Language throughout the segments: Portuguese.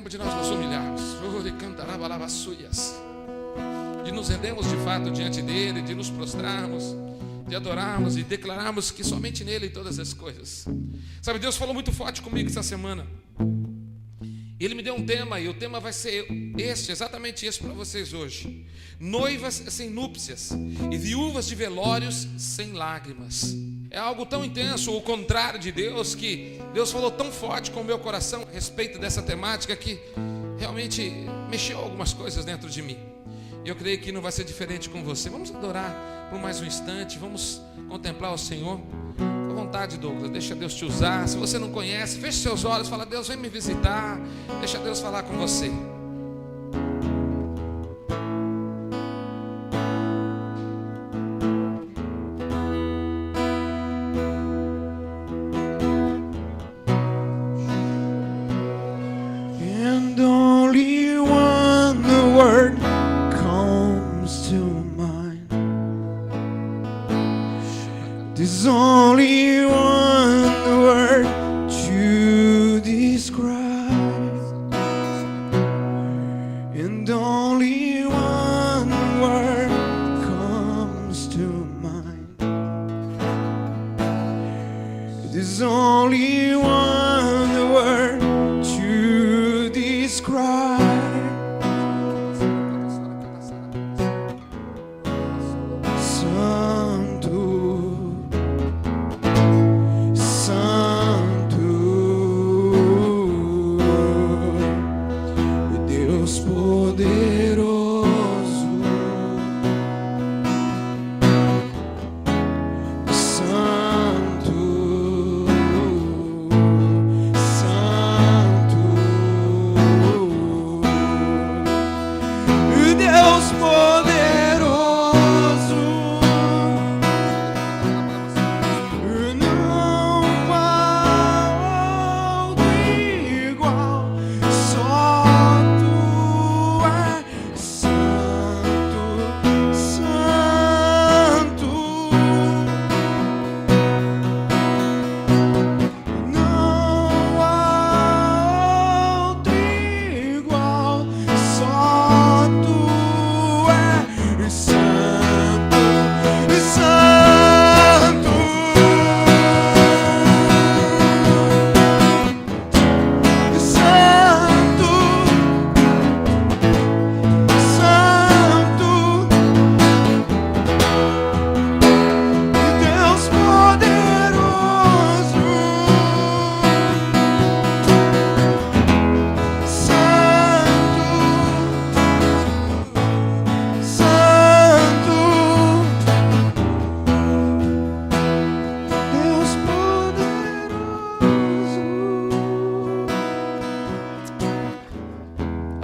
tempo de nós nos humilharmos, de nos rendermos de fato diante dele, de nos prostrarmos, de adorarmos e declararmos que somente nele todas as coisas. Sabe, Deus falou muito forte comigo essa semana. Ele me deu um tema e o tema vai ser exatamente esse para vocês hoje: noivas sem núpcias e viúvas de velórios sem lágrimas. É algo tão intenso, o contrário de Deus, que Deus falou tão forte com o meu coração a respeito dessa temática que realmente mexeu algumas coisas dentro de mim. E eu creio que não vai ser diferente com você. Vamos adorar por mais um instante, vamos contemplar o Senhor. À vontade, Douglas, deixa Deus te usar. Se você não conhece, feche seus olhos, fala: Deus, vem me visitar. Deixa Deus falar com você. And only one word comes to mind. There's only one word to describe, and only one word comes to mind. There's only one word to describe.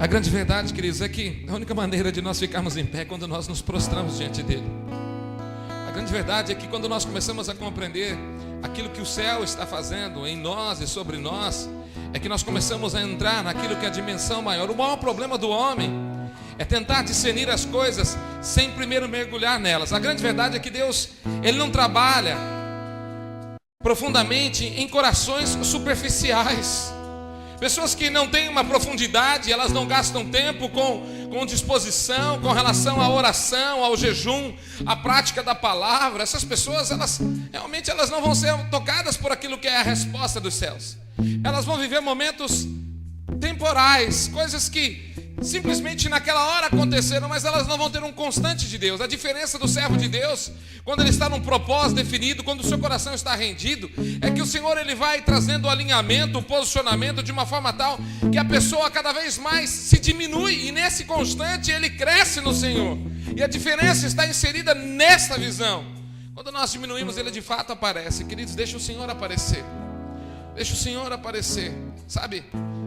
A grande verdade, queridos, é que a única maneira de nós ficarmos em pé é quando nós nos prostramos diante dele. A grande verdade é que quando nós começamos a compreender aquilo que o céu está fazendo em nós e sobre nós, é que nós começamos a entrar naquilo que é a dimensão maior. O maior problema do homem é tentar discernir as coisas sem primeiro mergulhar nelas. A grande verdade é que Deus, ele não trabalha profundamente em corações superficiais. Pessoas que não têm uma profundidade, elas não gastam tempo com disposição, com relação à oração, ao jejum, à prática da palavra. Essas pessoas, realmente elas não vão ser tocadas por aquilo que é a resposta dos céus. Elas vão viver momentos temporais, coisas que simplesmente naquela hora aconteceram, mas elas não vão ter um constante de Deus. A diferença do servo de Deus, quando ele está num propósito definido, quando o seu coração está rendido, é que o Senhor, ele vai trazendo o alinhamento, o posicionamento de uma forma tal que a pessoa cada vez mais se diminui, e nesse constante ele cresce no Senhor. E a diferença está inserida nessa visão. Quando nós diminuímos, ele de fato aparece. Queridos, deixa o Senhor aparecer. Deixa o Senhor aparecer. Sabe,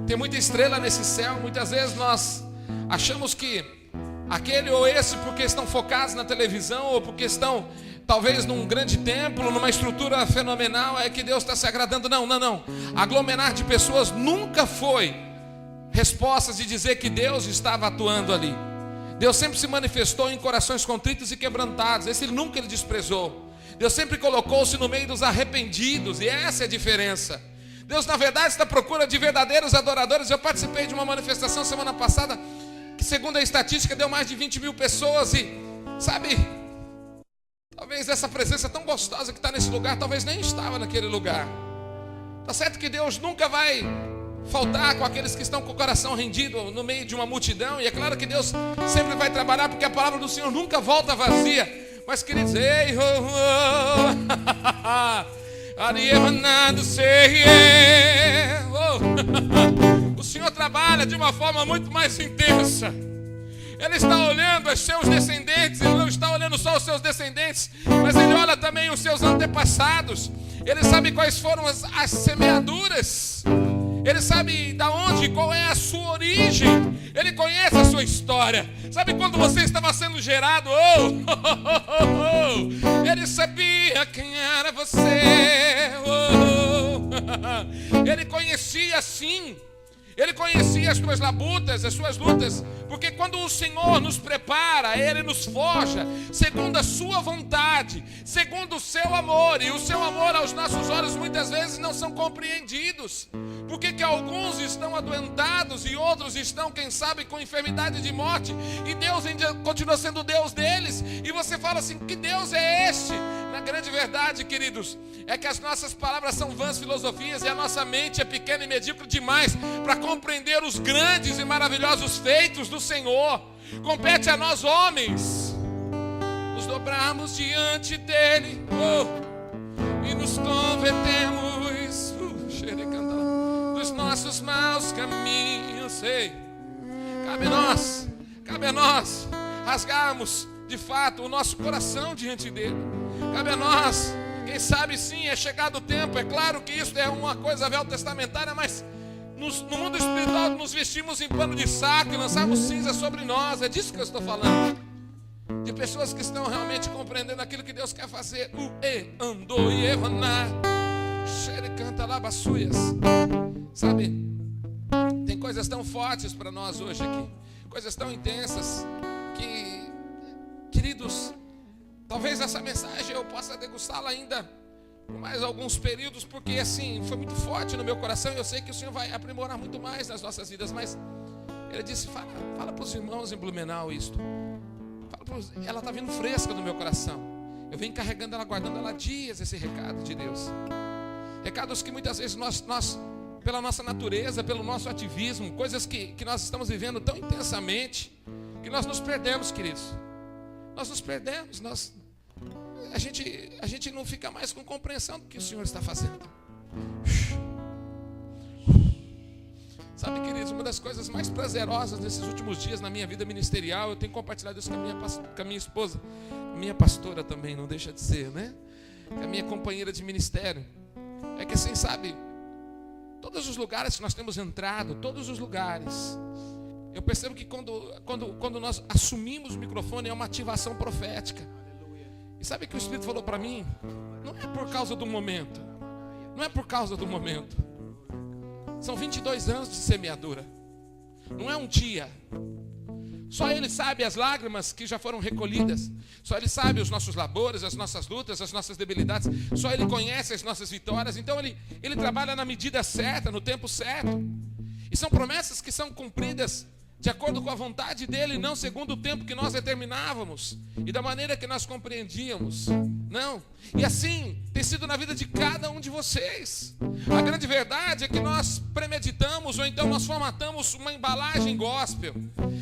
tem muita estrela nesse céu. Muitas vezes nós achamos que aquele ou esse, porque estão focados na televisão, ou porque estão talvez num grande templo, numa estrutura fenomenal, é que Deus está se agradando. Não. Aglomerar de pessoas nunca foi respostas de dizer que Deus estava atuando ali. Deus sempre se manifestou em corações contritos e quebrantados. Esse nunca ele desprezou. Deus sempre colocou-se no meio dos arrependidos, e essa é a diferença. Deus, na verdade, está à procura de verdadeiros adoradores. Eu participei de uma manifestação semana passada, que segundo a estatística deu mais de 20 mil pessoas. E, sabe, talvez essa presença tão gostosa que está nesse lugar, talvez nem estava naquele lugar. Está certo que Deus nunca vai faltar com aqueles que estão com o coração rendido no meio de uma multidão. E é claro que Deus sempre vai trabalhar, porque a palavra do Senhor nunca volta vazia. Mas queridos, ei, o Senhor trabalha de uma forma muito mais intensa. Ele está olhando os seus descendentes. Ele não está olhando só os seus descendentes, mas Ele olha também os seus antepassados. Ele sabe quais foram as semeaduras. Ele sabe da onde, qual é a sua origem. Ele conhece a sua história. Sabe quando você estava sendo gerado? Ele sabia quem era você. Ele conhecia sim. Ele conhecia as suas labutas, as suas lutas. Porque quando o Senhor nos prepara, Ele nos forja segundo a sua vontade, segundo o seu amor. E o seu amor aos nossos olhos muitas vezes não são compreendidos. Por que alguns estão adoentados e outros estão, quem sabe, com enfermidade de morte, e Deus ainda continua sendo o Deus deles? E você fala assim, que Deus é este? Na grande verdade, queridos, é que as nossas palavras são vãs filosofias e a nossa mente é pequena e medíocre demais para compreender os grandes e maravilhosos feitos do Senhor. Compete a nós, homens, nos dobrarmos diante dEle e nos convertemos dos nossos maus caminhos. Cabe a nós rasgarmos de fato o nosso coração diante dEle. Cabe a nós, quem sabe sim, é chegado o tempo. É claro que isso é uma coisa velho-testamentária, mas no mundo espiritual nos vestimos em pano de saco e lançamos cinza sobre nós. É disso que eu estou falando. De pessoas que estão realmente compreendendo aquilo que Deus quer fazer. Sabe, tem coisas tão fortes para nós hoje aqui, coisas tão intensas que, queridos, talvez essa mensagem eu possa degustá-la ainda por mais alguns períodos, porque assim, foi muito forte no meu coração e eu sei que o Senhor vai aprimorar muito mais nas nossas vidas. Mas Ele disse, fala para os irmãos em Blumenau isto. Ela está vindo fresca no meu coração. Eu venho carregando ela, guardando ela há dias, esse recado de Deus. Recados que muitas vezes nós pela nossa natureza, pelo nosso ativismo, coisas que nós estamos vivendo tão intensamente, que nós nos perdemos, queridos. Nós nos perdemos, a gente não fica mais com compreensão do que o Senhor está fazendo. Sabe, queridos, uma das coisas mais prazerosas nesses últimos dias na minha vida ministerial, eu tenho compartilhado isso com a minha esposa, a minha pastora também, não deixa de ser, né? Com a minha companheira de ministério. É que assim, sabe, todos os lugares que nós temos entrado, todos os lugares, eu percebo que quando nós assumimos o microfone é uma ativação profética. E sabe o que o Espírito falou para mim? Não é por causa do momento. Não é por causa do momento. São 22 anos de semeadura. Não é um dia. Só Ele sabe as lágrimas que já foram recolhidas. Só Ele sabe os nossos labores, as nossas lutas, as nossas debilidades. Só Ele conhece as nossas vitórias. Então Ele trabalha na medida certa, no tempo certo. E são promessas que são cumpridas de acordo com a vontade dEle, não segundo o tempo que nós determinávamos e da maneira que nós compreendíamos. Não. E assim tem sido na vida de cada um de vocês. A grande verdade é que nós premeditamos ou então nós formatamos uma embalagem gospel.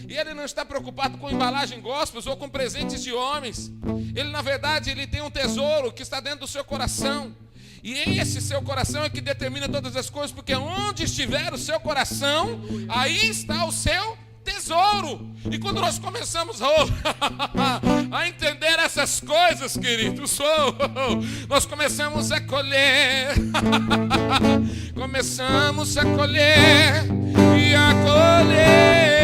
E Ele não está preocupado com embalagem gospel ou com presentes de homens. Ele, na verdade, Ele tem um tesouro que está dentro do seu coração. E esse seu coração é que determina todas as coisas, porque onde estiver o seu coração, aí está o seu tesouro. E quando nós começamos a entender essas coisas, queridos, nós começamos a colher, começamos a colher e a colher.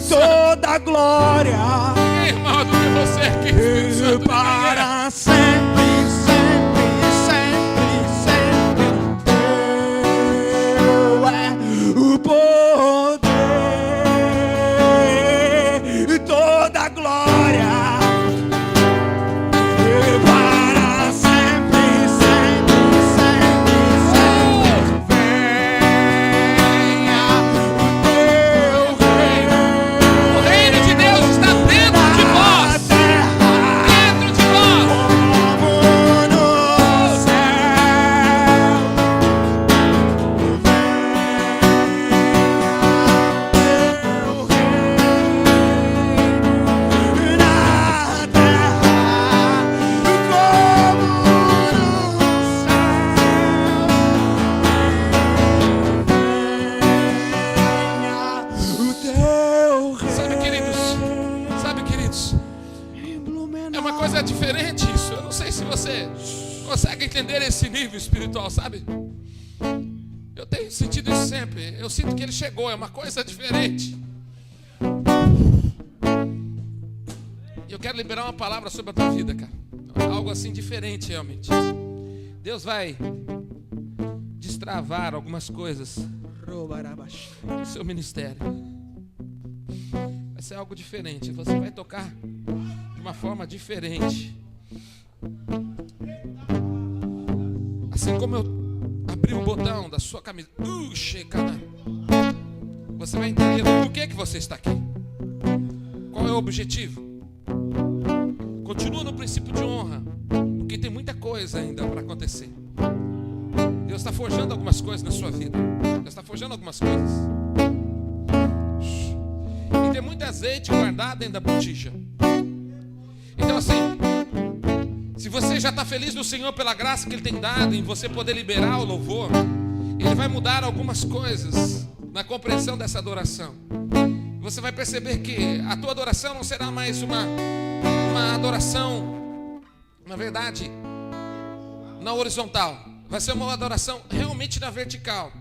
toda a glória Ninguém é maior do que você aqui, Espírito Santo. para sempre, sempre, sempre, sempre. Teu é o poder, toda a glória para sempre, sempre, sempre, sempre. Venha o teu reino. O reino de Deus está dentro de nós. Dentro de nós. Como no céu, na terra, como no céu, o teu reino. Sabe, queridos, é uma coisa diferente isso. Eu não sei se você consegue entender esse nível espiritual, sabe? Eu tenho sentido isso sempre. Eu sinto que ele chegou, é uma coisa diferente. E eu quero liberar uma palavra sobre a tua vida, cara. Algo assim diferente, realmente. Deus vai destravar algumas coisas no seu ministério. Vai ser algo diferente. Você vai tocar de uma forma diferente. Assim como eu abri o botão da sua camisa, você vai entender por que você está aqui. Qual é o objetivo? Continua no princípio de honra, porque tem muita coisa ainda para acontecer. Deus está forjando algumas coisas na sua vida. Deus está forjando algumas coisas. E tem muito azeite guardado dentro da botija. Então assim, se você já está feliz no Senhor pela graça que Ele tem dado em você poder liberar o louvor, Ele vai mudar algumas coisas na compreensão dessa adoração. Você vai perceber que a tua adoração não será mais uma adoração, na verdade, na horizontal. Vai ser uma adoração realmente na vertical.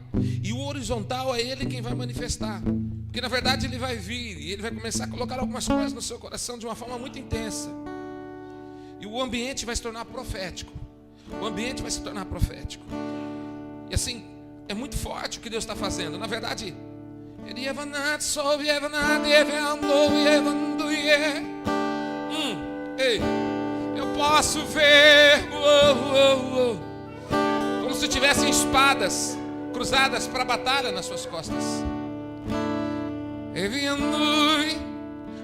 E o horizontal é Ele quem vai manifestar. Porque na verdade Ele vai vir e Ele vai começar a colocar algumas coisas no seu coração de uma forma muito intensa. E o ambiente vai se tornar profético. O ambiente vai se tornar profético. E assim, é muito forte o que Deus está fazendo. Na verdade, eu posso ver como se tivessem espadas cruzadas para a batalha nas suas costas.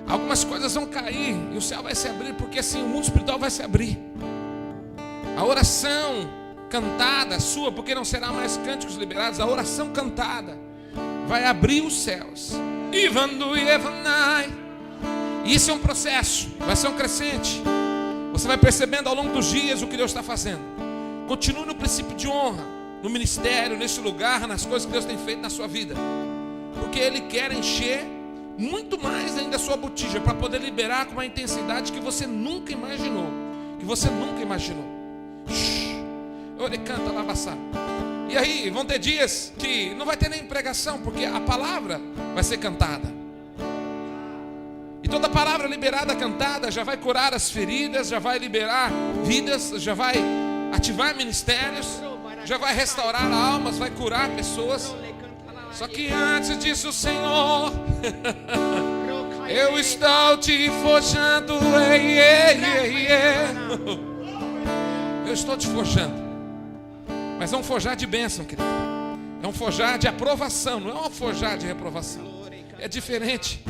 Algumas coisas vão cair e o céu vai se abrir, porque assim o mundo espiritual vai se abrir. A oração cantada sua, porque não será mais cânticos liberados, a oração cantada vai abrir os céus. E isso é um processo, vai ser um crescente. Você vai percebendo ao longo dos dias o que Deus está fazendo. Continue no princípio de honra, no ministério, nesse lugar, nas coisas que Deus tem feito na sua vida, porque Ele quer encher muito mais ainda a sua botija, para poder liberar com uma intensidade que você nunca imaginou. Que você nunca imaginou. Canta lá, passar. E aí vão ter dias que não vai ter nem pregação, porque a palavra vai ser cantada. E toda palavra liberada, cantada, já vai curar as feridas, já vai liberar vidas, já vai ativar ministérios, já vai restaurar almas, vai curar pessoas. Só que antes disso, Senhor, eu estou te forjando. Eu estou te forjando. Mas é um forjar de bênção, querido. É um forjar de aprovação, não é um forjar de reprovação. É diferente.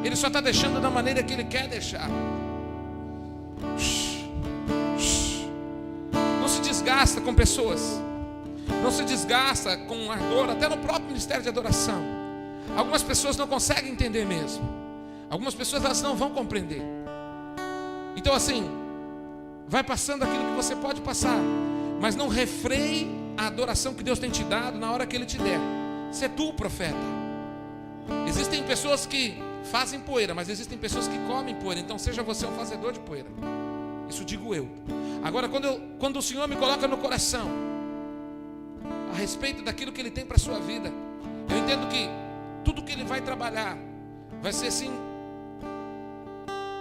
Ele só está deixando da maneira que Ele quer deixar. Não se desgasta com pessoas. Não se desgasta com ardor, até no próprio ministério de adoração. Algumas pessoas não conseguem entender mesmo. Algumas pessoas elas não vão compreender. Então assim, vai passando aquilo que você pode passar, mas não refreie a adoração que Deus tem te dado na hora que Ele te der. Você é tu o profeta. Existem pessoas que fazem poeira, mas existem pessoas que comem poeira. Então seja você um fazedor de poeira. Isso digo eu. Agora quando o Senhor me coloca no coração a respeito daquilo que Ele tem para a sua vida, eu entendo que tudo que Ele vai trabalhar vai ser assim,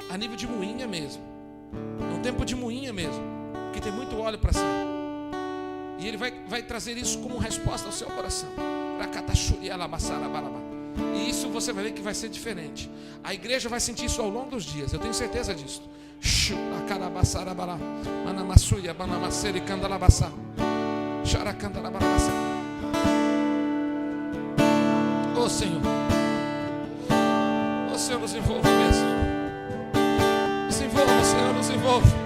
a nível de moinha mesmo. É um tempo de moinha mesmo, porque tem muito óleo para sair. E Ele vai trazer isso como resposta ao seu coração. E isso você vai ver que vai ser diferente. A igreja vai sentir isso ao longo dos dias, eu tenho certeza disso. Oh Senhor, o Senhor nos envolve mesmo. Nos envolve, Senhor, nos envolve.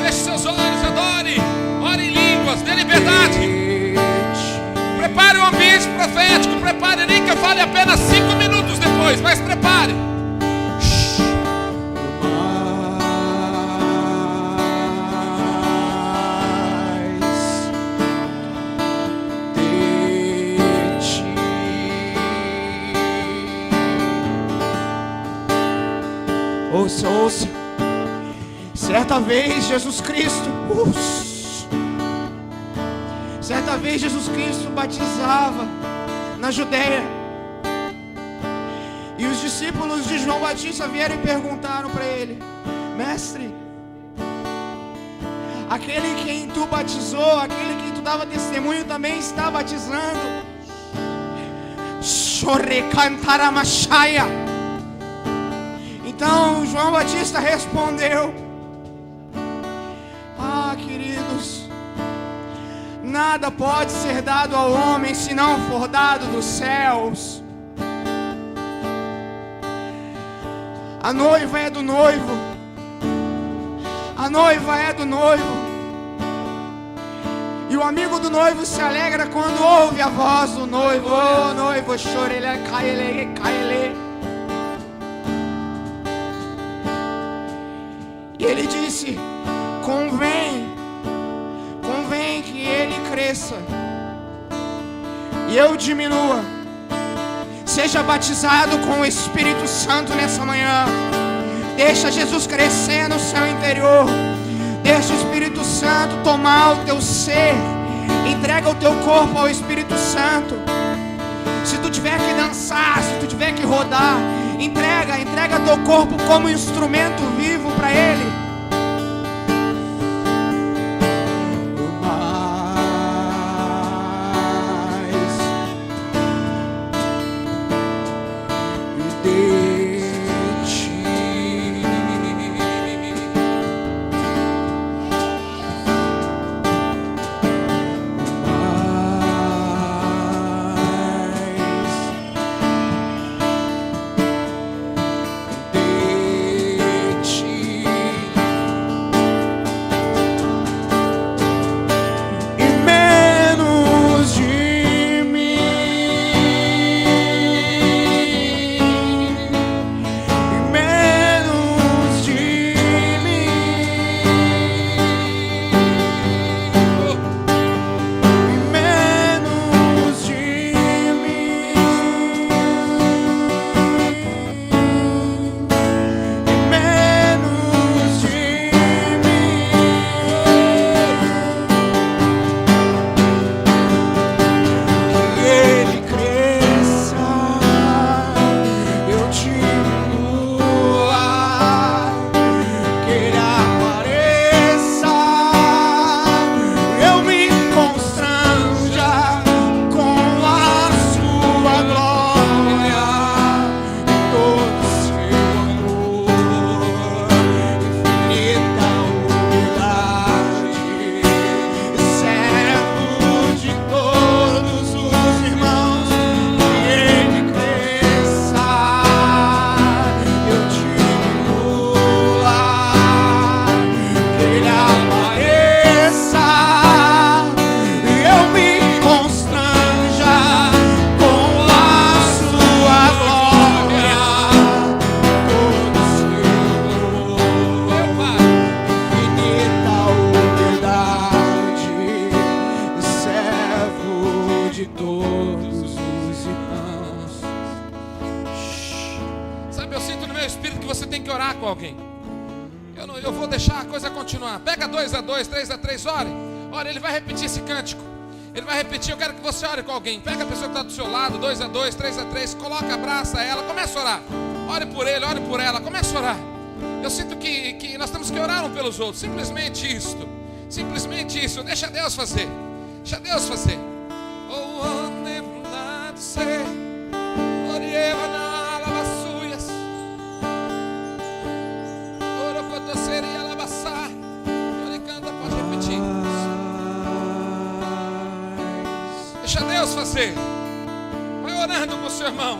Feche seus olhos, adore, ore em línguas, dê liberdade. Prepare o ambiente profético, prepare, nem que eu fale apenas 5 minutos depois, mas prepare. Ouça, ouça. Certa vez Jesus Cristo batizava na Judeia. E os discípulos de João Batista vieram e perguntaram para ele: Mestre, aquele quem tu batizou, aquele quem tu dava testemunho também está batizando. Então João Batista respondeu: queridos, nada pode ser dado ao homem se não for dado dos céus. A noiva é do noivo. A noiva é do noivo. E o amigo do noivo se alegra quando ouve a voz do noivo. Oh, noivo, chorele, caele, caele. E ele disse: Convém que ele cresça e eu diminua. Seja batizado com o Espírito Santo nessa manhã. Deixa Jesus crescer no seu interior. Deixa o Espírito Santo tomar o teu ser. Entrega o teu corpo ao Espírito Santo. Se tu tiver que dançar, se tu tiver que rodar, entrega teu corpo como instrumento vivo para Ele. Eu vou deixar a coisa continuar. Pega 2 a 2, 3 a 3, ore. Ore, ele vai repetir esse cântico. Ele vai repetir, eu quero que você ore com alguém. Pega a pessoa que está do seu lado, 2 a 2, 3 a 3, coloca, abraça ela, começa a orar. Ore por ele, ore por ela, começa a orar. Eu sinto que nós temos que orar um pelos outros. Simplesmente isto. Simplesmente isso. Deixa Deus fazer. Deixa Deus fazer. Pode repetir. Deixa Deus fazer. Vai orando com o seu irmão.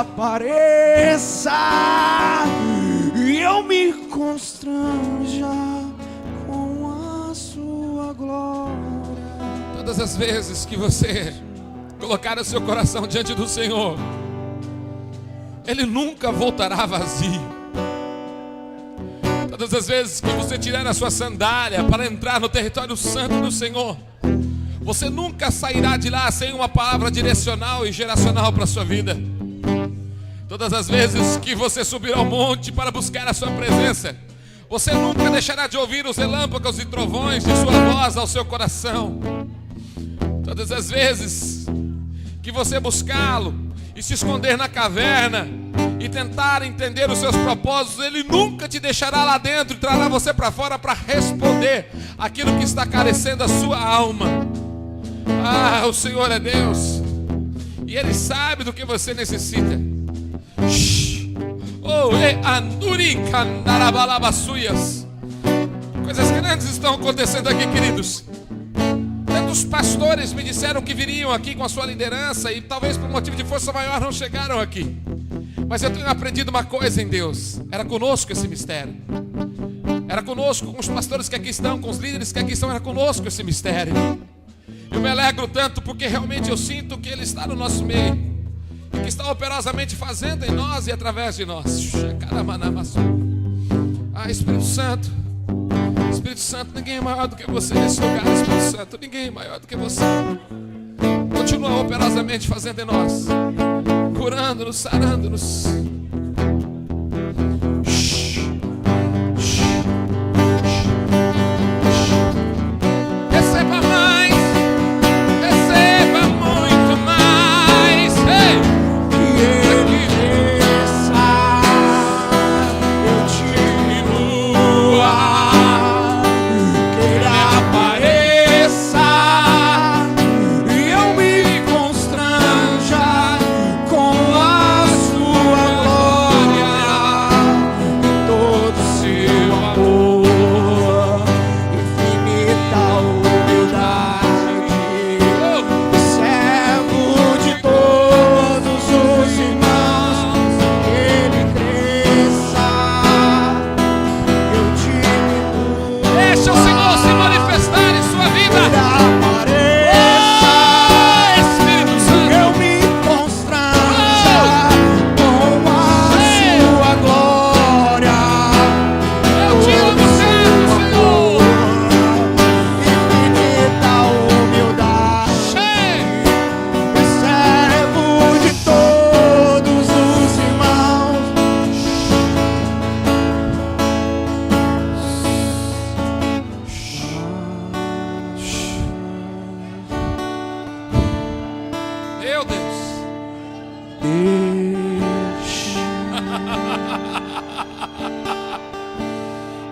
Apareça e eu me constranja com a sua glória. Todas as vezes que você colocar o seu coração diante do Senhor, Ele nunca voltará vazio. Todas as vezes que você tirar a sua sandália para entrar no território santo do Senhor, você nunca sairá de lá sem uma palavra direcional e geracional para a sua vida. Todas as vezes que você subir ao monte para buscar a sua presença, você nunca deixará de ouvir os relâmpagos e trovões de sua voz ao seu coração. Todas as vezes que você buscá-lo e se esconder na caverna e tentar entender os seus propósitos, Ele nunca te deixará lá dentro e trará você para fora para responder aquilo que está carecendo a sua alma. Ah, o Senhor é Deus e Ele sabe do que você necessita. Coisas grandes estão acontecendo aqui, queridos. Tantos pastores me disseram que viriam aqui com a sua liderança e talvez por motivo de força maior não chegaram aqui. Mas eu tenho aprendido uma coisa em Deus: era conosco esse mistério. Era conosco, com os pastores que aqui estão, com os líderes que aqui estão, era conosco esse mistério. Eu me alegro tanto porque realmente eu sinto que Ele está no nosso meio, que está operosamente fazendo em nós e através de nós. Ah, Espírito Santo, ninguém é maior do que você nesse lugar. Espírito Santo, ninguém é maior do que você. Continua operosamente fazendo em nós, curando-nos, sarando-nos. Receba mais, receba muito mais. Ei! Com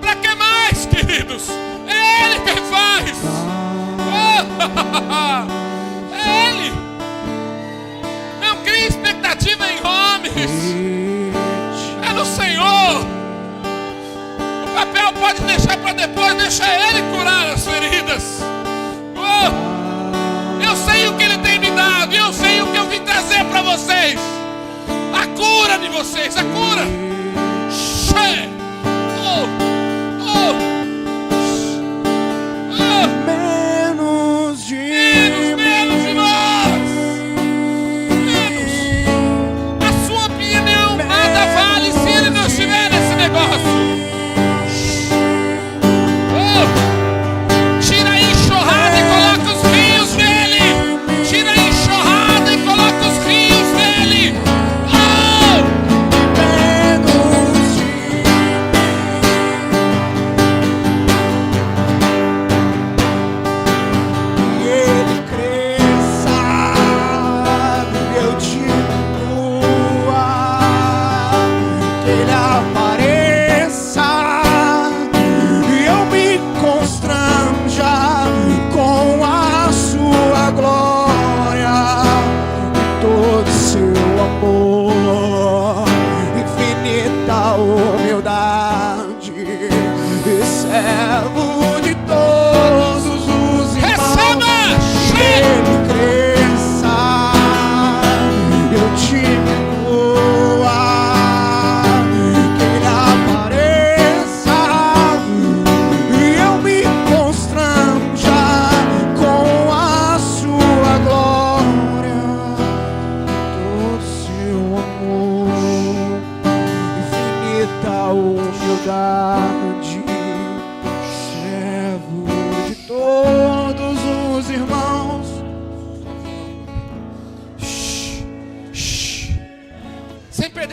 Para que mais, queridos? É Ele quem faz. É Ele. Não crie expectativa em homens. É no Senhor. O papel pode deixar para depois. Deixa Ele curar as feridas. Eu sei o que Ele tem me dado. Eu sei o que eu vim trazer para vocês. A cura de vocês. A cura. Menos de nós. Menos. A sua opinião nada vale se Ele não estiver nesse negócio. Tira a enxurrada e coloca os rios nele. Tira a enxurrada e coloca os rios nele.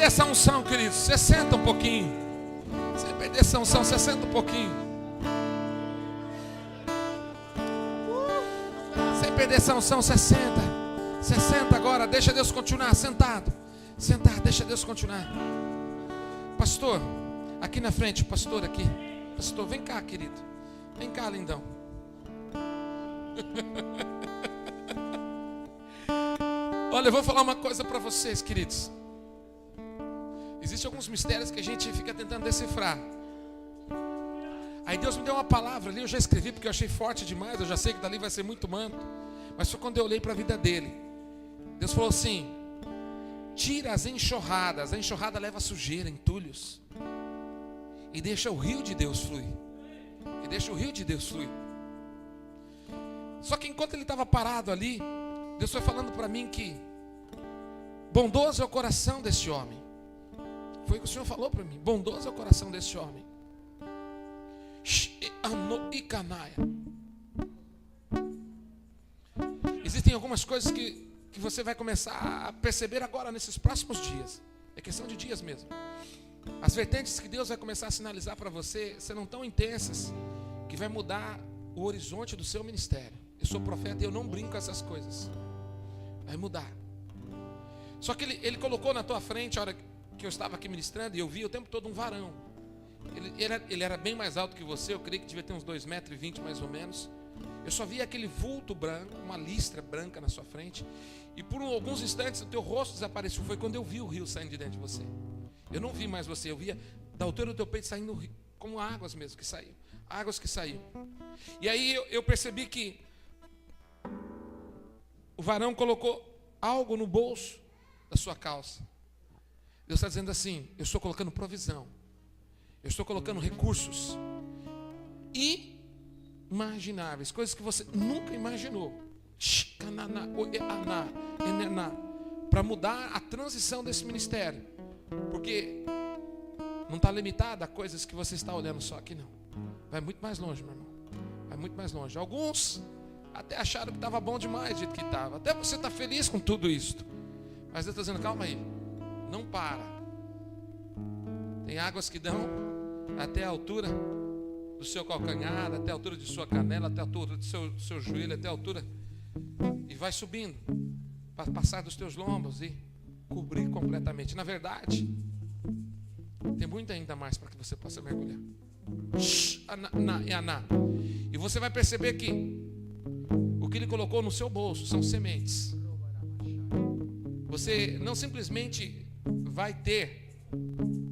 Essa unção, queridos, você senta um pouquinho. Sem perder essa unção, você senta um pouquinho. Sem perder essa unção, você senta. Você senta agora, deixa Deus continuar sentado. Sentar, deixa Deus continuar. Pastor, aqui na frente, pastor aqui. Pastor, vem cá, querido. Vem cá, lindão. Olha, eu vou falar uma coisa para vocês, queridos. Existem alguns mistérios que a gente fica tentando decifrar. Aí Deus me deu uma palavra ali, eu já escrevi porque eu achei forte demais. Eu já sei que dali vai ser muito manto. Mas foi quando eu olhei para a vida dele. Deus falou assim: tira as enxurradas. A enxurrada leva sujeira, entulhos. E deixa o rio de Deus fluir. E deixa o rio de Deus fluir. Só que enquanto ele estava parado ali, Deus foi falando para mim que bondoso é o coração desse homem. Foi o que o Senhor falou para mim. Bondoso é o coração desse homem. Existem algumas coisas que você vai começar a perceber agora nesses próximos dias. É questão de dias mesmo. As vertentes que Deus vai começar a sinalizar para você serão tão intensas que vai mudar o horizonte do seu ministério. Eu sou profeta e eu não brinco com essas coisas. Vai mudar. Só que ele colocou na tua frente, a hora que eu estava aqui ministrando, e eu vi o tempo todo um varão. Ele era bem mais alto que você. Eu creio que devia ter uns 2,20 metros mais ou menos. Eu só vi aquele vulto branco, uma listra branca na sua frente. E por alguns instantes o teu rosto desapareceu. Foi quando eu vi o rio saindo de dentro de você. Eu não vi mais você, eu via da altura do teu peito saindo como águas mesmo que saíam. Águas que saíam. E aí eu percebi que o varão colocou algo no bolso da sua calça. Deus está dizendo assim: eu estou colocando provisão. Eu estou colocando recursos inimagináveis, coisas que você nunca imaginou, para mudar a transição desse ministério. Porque não está limitado a coisas que você está olhando só aqui, não. Vai muito mais longe, meu irmão. Vai muito mais longe. Alguns até acharam que estava bom demais do jeito que estava. Até você está feliz com tudo isso. Mas Deus está dizendo: calma aí. Não para. Tem águas que dão até a altura do seu calcanhar, até a altura de sua canela, até a altura do seu joelho, até a altura. E vai subindo para passar dos teus lombos. E cobrir completamente. Na verdade, tem muito ainda mais para que você possa mergulhar. E você vai perceber que o que Ele colocou no seu bolso são sementes. Você não simplesmente vai ter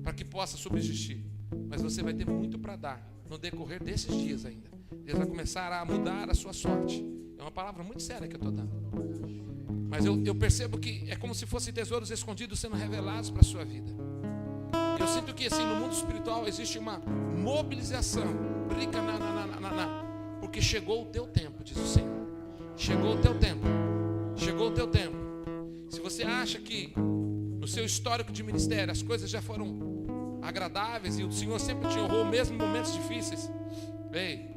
para que possa subsistir, mas você vai ter muito para dar no decorrer desses dias ainda. Deus vai começar a mudar a sua sorte. É uma palavra muito séria que eu estou dando. Mas eu percebo que é como se fossem tesouros escondidos sendo revelados para a sua vida. Eu sinto que assim, no mundo espiritual existe uma mobilização. Porque chegou o teu tempo, diz o Senhor. Chegou o teu tempo. Chegou o teu tempo. Se você acha que no seu histórico de ministério as coisas já foram agradáveis e o Senhor sempre te honrou mesmo em momentos difíceis, ei,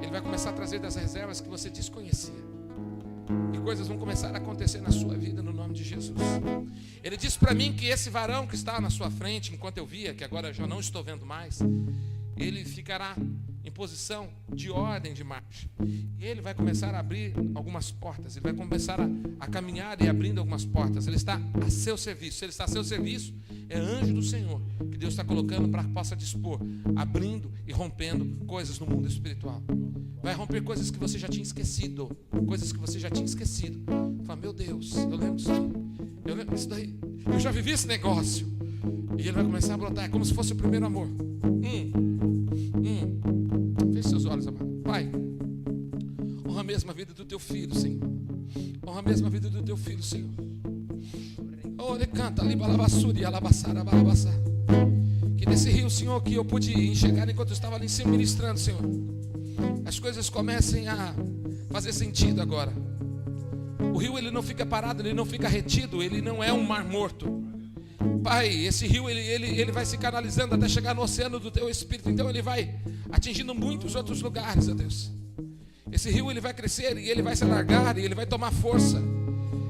Ele vai começar a trazer das reservas que você desconhecia. E coisas vão começar a acontecer na sua vida no nome de Jesus. Ele disse para mim que esse varão que está na sua frente, enquanto eu via, que agora eu já não estou vendo mais, ele ficará em posição de ordem de marcha. E ele vai começar a abrir algumas portas. Ele vai começar a caminhar e abrindo algumas portas. Ele está a seu serviço. Se ele está a seu serviço, é anjo do Senhor que Deus está colocando para que possa dispor, abrindo e rompendo coisas no mundo espiritual. Vai romper coisas que você já tinha esquecido. Coisas que você já tinha esquecido. Fala, meu Deus, eu lembro disso daí. Eu lembro disso daí. Eu já vivi esse negócio. E ele vai começar a brotar. É como se fosse o primeiro amor. Feche seus olhos, amado. Pai, honra mesmo a vida do teu filho, Senhor. Honra mesmo a vida do teu filho, Senhor. Oh, ele canta ali, balabassuri, alabassara, balabassara. Que nesse rio, Senhor, que eu pude enxergar enquanto eu estava ali em cima ministrando, Senhor, as coisas comecem a fazer sentido agora. O rio, ele não fica parado, ele não fica retido, ele não é um mar morto. Pai, esse rio, ele vai se canalizando até chegar no oceano do teu espírito. Então ele vai atingindo muitos outros lugares, ó Deus. Esse rio, ele vai crescer e ele vai se alargar e ele vai tomar força,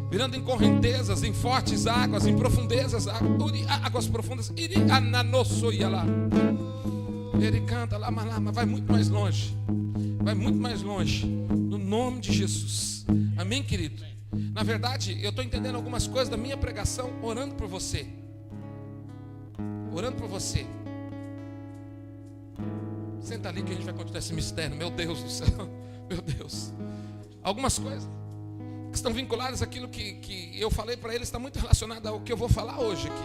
virando em correntezas, em fortes águas, em profundezas, águas profundas. Ele canta lá, mas vai muito mais longe. Vai muito mais longe, no nome de Jesus. Amém, querido? Na verdade, eu estou entendendo algumas coisas da minha pregação orando por você. Orando por você. Senta ali que a gente vai continuar esse mistério. Meu Deus do céu. Meu Deus. Algumas coisas que estão vinculadas àquilo que eu falei para eles está muito relacionado ao que eu vou falar hoje aqui.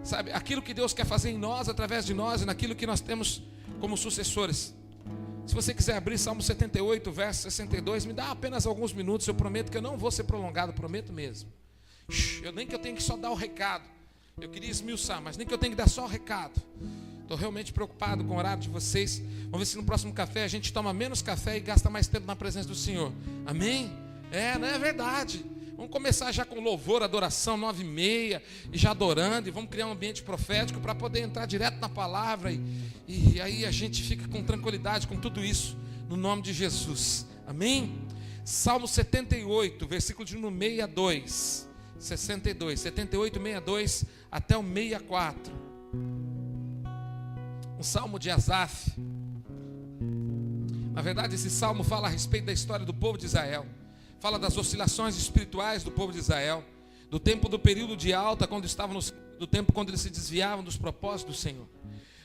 Sabe? Aquilo que Deus quer fazer em nós, através de nós e naquilo que nós temos como sucessores. Se você quiser abrir Salmo 78, verso 62, me dá apenas alguns minutos, eu prometo que eu não vou ser prolongado, prometo mesmo. Nem que eu tenha que só dar o recado. Eu queria esmiuçar, mas nem que eu tenha que dar só o recado. Estou realmente preocupado com o horário de vocês. Vamos ver se no próximo café a gente toma menos café e gasta mais tempo na presença do Senhor. Amém? Não é verdade. Vamos começar já com louvor, adoração, 9h30, e já adorando, e vamos criar um ambiente profético para poder entrar direto na palavra, e aí a gente fica com tranquilidade com tudo isso, no nome de Jesus. Amém? Salmo 78, versículo de número 62, 78, 62 até o 64. Um salmo de Asaf. Na verdade, esse salmo fala a respeito da história do povo de Israel. Fala das oscilações espirituais do povo de Israel, do tempo do período de alta, quando estavam do tempo quando eles se desviavam dos propósitos do Senhor.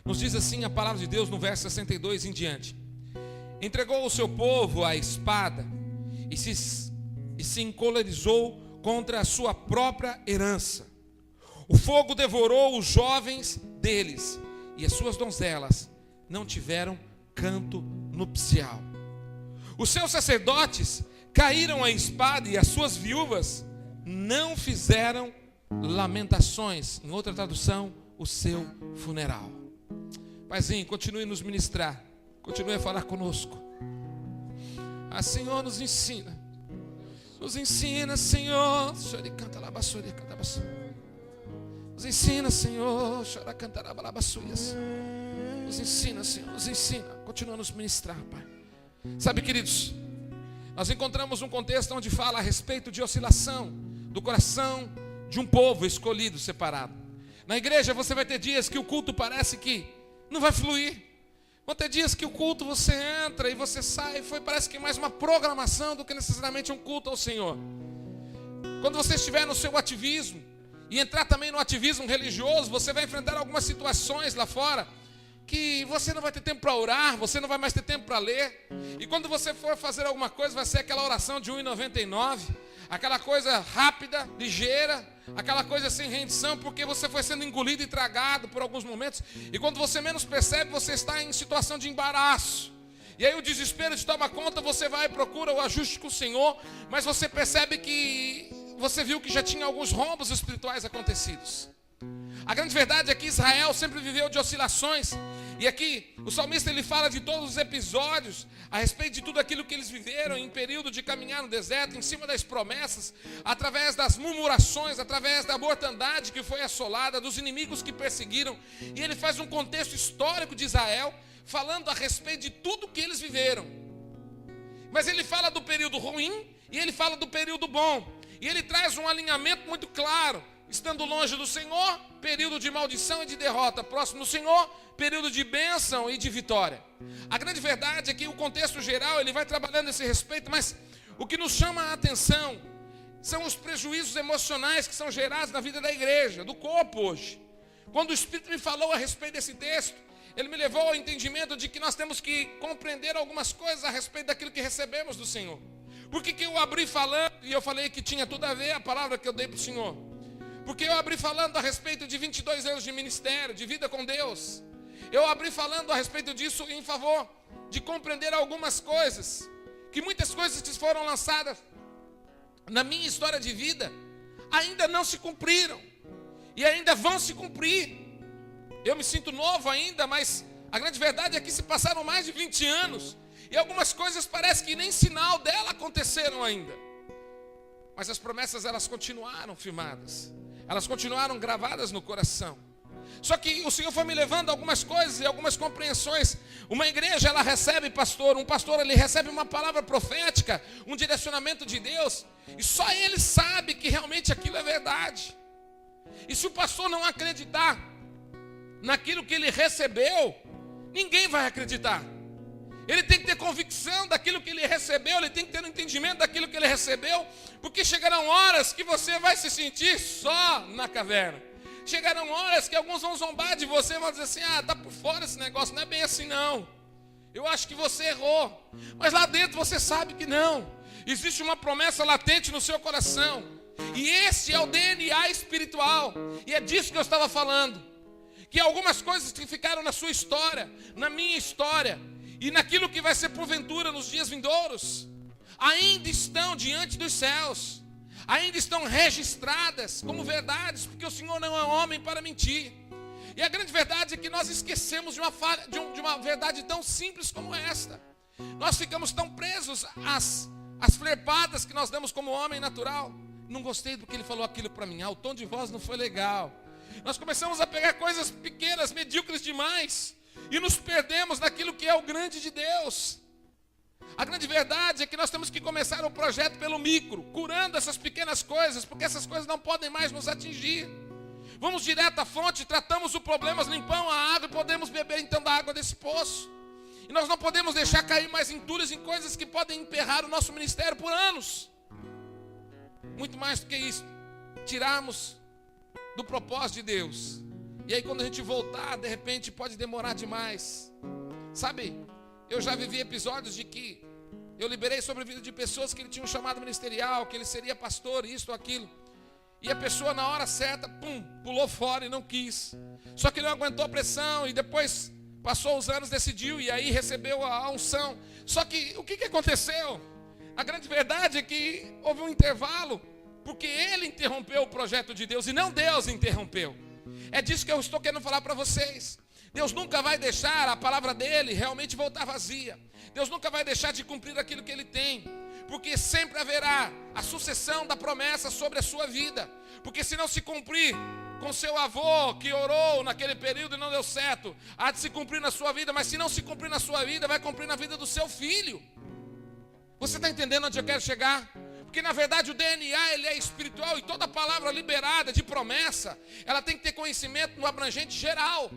Nos diz assim a palavra de Deus no verso 62 em diante: entregou o seu povo à espada e se encolerizou contra a sua própria herança. O fogo devorou os jovens deles, e as suas donzelas não tiveram canto nupcial. Os seus sacerdotes caíram à espada, e as suas viúvas não fizeram lamentações. Em outra tradução, o seu funeral. Paizinho, continue a nos ministrar, continue a falar conosco. Senhor, nos ensina, Senhor. Nos ensina, Senhor. Nos ensina, Senhor, nos ensina. Continua a nos ministrar, Pai. Sabe, queridos, nós encontramos um contexto onde fala a respeito de oscilação do coração de um povo escolhido, separado. Na igreja você vai ter dias que o culto parece que não vai fluir. Vão ter dias que o culto você entra e você sai, parece que mais uma programação do que necessariamente um culto ao Senhor. Quando você estiver no seu ativismo e entrar também no ativismo religioso, você vai enfrentar algumas situações lá fora que você não vai ter tempo para orar, você não vai mais ter tempo para ler. E quando você for fazer alguma coisa, vai ser aquela oração de 1,99, aquela coisa rápida, ligeira, aquela coisa sem rendição, porque você foi sendo engolido e tragado por alguns momentos. E quando você menos percebe, você está em situação de embaraço. E aí o desespero te toma conta, você vai e procura o ajuste com o Senhor, mas você percebe que você viu que já tinha alguns rombos espirituais acontecidos. A grande verdade é que Israel sempre viveu de oscilações. E aqui o salmista ele fala de todos os episódios a respeito de tudo aquilo que eles viveram em período de caminhar no deserto, em cima das promessas, através das murmurações, através da mortandade que foi assolada, dos inimigos que perseguiram. E ele faz um contexto histórico de Israel, falando a respeito de tudo que eles viveram. Mas ele fala do período ruim e ele fala do período bom. E ele traz um alinhamento muito claro. Estando longe do Senhor, período de maldição e de derrota. Próximo do Senhor, período de bênção e de vitória. A grande verdade é que o contexto geral, ele vai trabalhando esse respeito, mas o que nos chama a atenção são os prejuízos emocionais que são gerados na vida da igreja, do corpo hoje. Quando o Espírito me falou a respeito desse texto, ele me levou ao entendimento de que nós temos que compreender algumas coisas a respeito daquilo que recebemos do Senhor. Por que eu abri falando, e eu falei que tinha tudo a ver a palavra que eu dei para o Senhor? Porque eu abri falando a respeito de 22 anos de ministério, de vida com Deus. Eu abri falando a respeito disso em favor de compreender algumas coisas. Que muitas coisas que foram lançadas na minha história de vida ainda não se cumpriram. E ainda vão se cumprir. Eu me sinto novo ainda, mas a grande verdade é que se passaram mais de 20 anos. E algumas coisas parece que nem sinal dela aconteceram ainda. Mas as promessas elas continuaram firmadas. Elas continuaram gravadas no coração. Só que o Senhor foi me levando a algumas coisas e algumas compreensões. Uma igreja, ela recebe pastor. Um pastor, ele recebe uma palavra profética, um direcionamento de Deus. E só ele sabe que realmente aquilo é verdade. E se o pastor não acreditar naquilo que ele recebeu, ninguém vai acreditar. Ele tem que ter convicção daquilo que ele recebeu, ele tem que ter um entendimento daquilo que ele recebeu, porque chegarão horas que você vai se sentir só na caverna. Chegarão horas que alguns vão zombar de você, vão dizer assim, tá por fora esse negócio, não é bem assim não. Eu acho que você errou. Mas lá dentro você sabe que não. Existe uma promessa latente no seu coração. E esse é o DNA espiritual. E é disso que eu estava falando. Que algumas coisas que ficaram na sua história, na minha história, e naquilo que vai ser porventura nos dias vindouros, ainda estão diante dos céus, ainda estão registradas como verdades, porque o Senhor não é homem para mentir. E a grande verdade é que nós esquecemos de uma verdade tão simples como esta. Nós ficamos tão presos às flerpadas que nós damos como homem natural. Não gostei do que ele falou aquilo para mim, o tom de voz não foi legal. Nós começamos a pegar coisas pequenas, medíocres demais, e nos perdemos naquilo que é o grande de Deus. A grande verdade é que nós temos que começar o projeto pelo micro, curando essas pequenas coisas, porque essas coisas não podem mais nos atingir. Vamos direto à fonte, tratamos o problema, limpamos a água e podemos beber então da água desse poço. E nós não podemos deixar cair mais entulhos em coisas que podem emperrar o nosso ministério por anos. Muito mais do que isso, tirarmos do propósito de Deus. E aí quando a gente voltar, de repente pode demorar demais. Sabe, eu já vivi episódios de que eu liberei sobre a vida de pessoas que ele tinha um chamado ministerial, que ele seria pastor, isso ou aquilo. E a pessoa na hora certa, pulou fora e não quis. Só que não aguentou a pressão e depois passou os anos, decidiu e aí recebeu a unção. Só que o que aconteceu? A grande verdade é que houve um intervalo, porque ele interrompeu o projeto de Deus e não Deus interrompeu. É disso que eu estou querendo falar para vocês. Deus nunca vai deixar a palavra dele realmente voltar vazia. Deus nunca vai deixar de cumprir aquilo que ele tem. Porque sempre haverá a sucessão da promessa sobre a sua vida. Porque se não se cumprir com seu avô que orou naquele período e não deu certo, há de se cumprir na sua vida. Mas se não se cumprir na sua vida, vai cumprir na vida do seu filho. Você está entendendo onde eu quero chegar? Porque na verdade o DNA ele é espiritual e toda palavra liberada de promessa, ela tem que ter conhecimento no abrangente geral.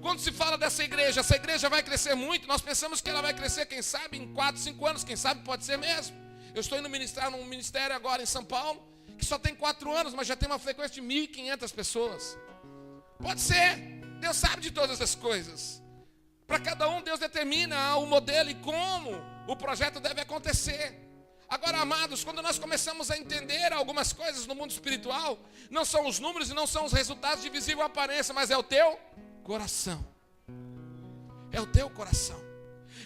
Quando se fala dessa igreja, essa igreja vai crescer muito, nós pensamos que ela vai crescer, quem sabe, em 4, 5 anos, quem sabe pode ser mesmo. Eu estou indo ministrar num ministério agora em São Paulo, que só tem 4 anos, mas já tem uma frequência de 1.500 pessoas. Pode ser. Deus sabe de todas as coisas. Para cada um, Deus determina o modelo e como o projeto deve acontecer. Agora, amados, quando nós começamos a entender algumas coisas no mundo espiritual, não são os números e não são os resultados de visível aparência, mas é o teu coração. É o teu coração.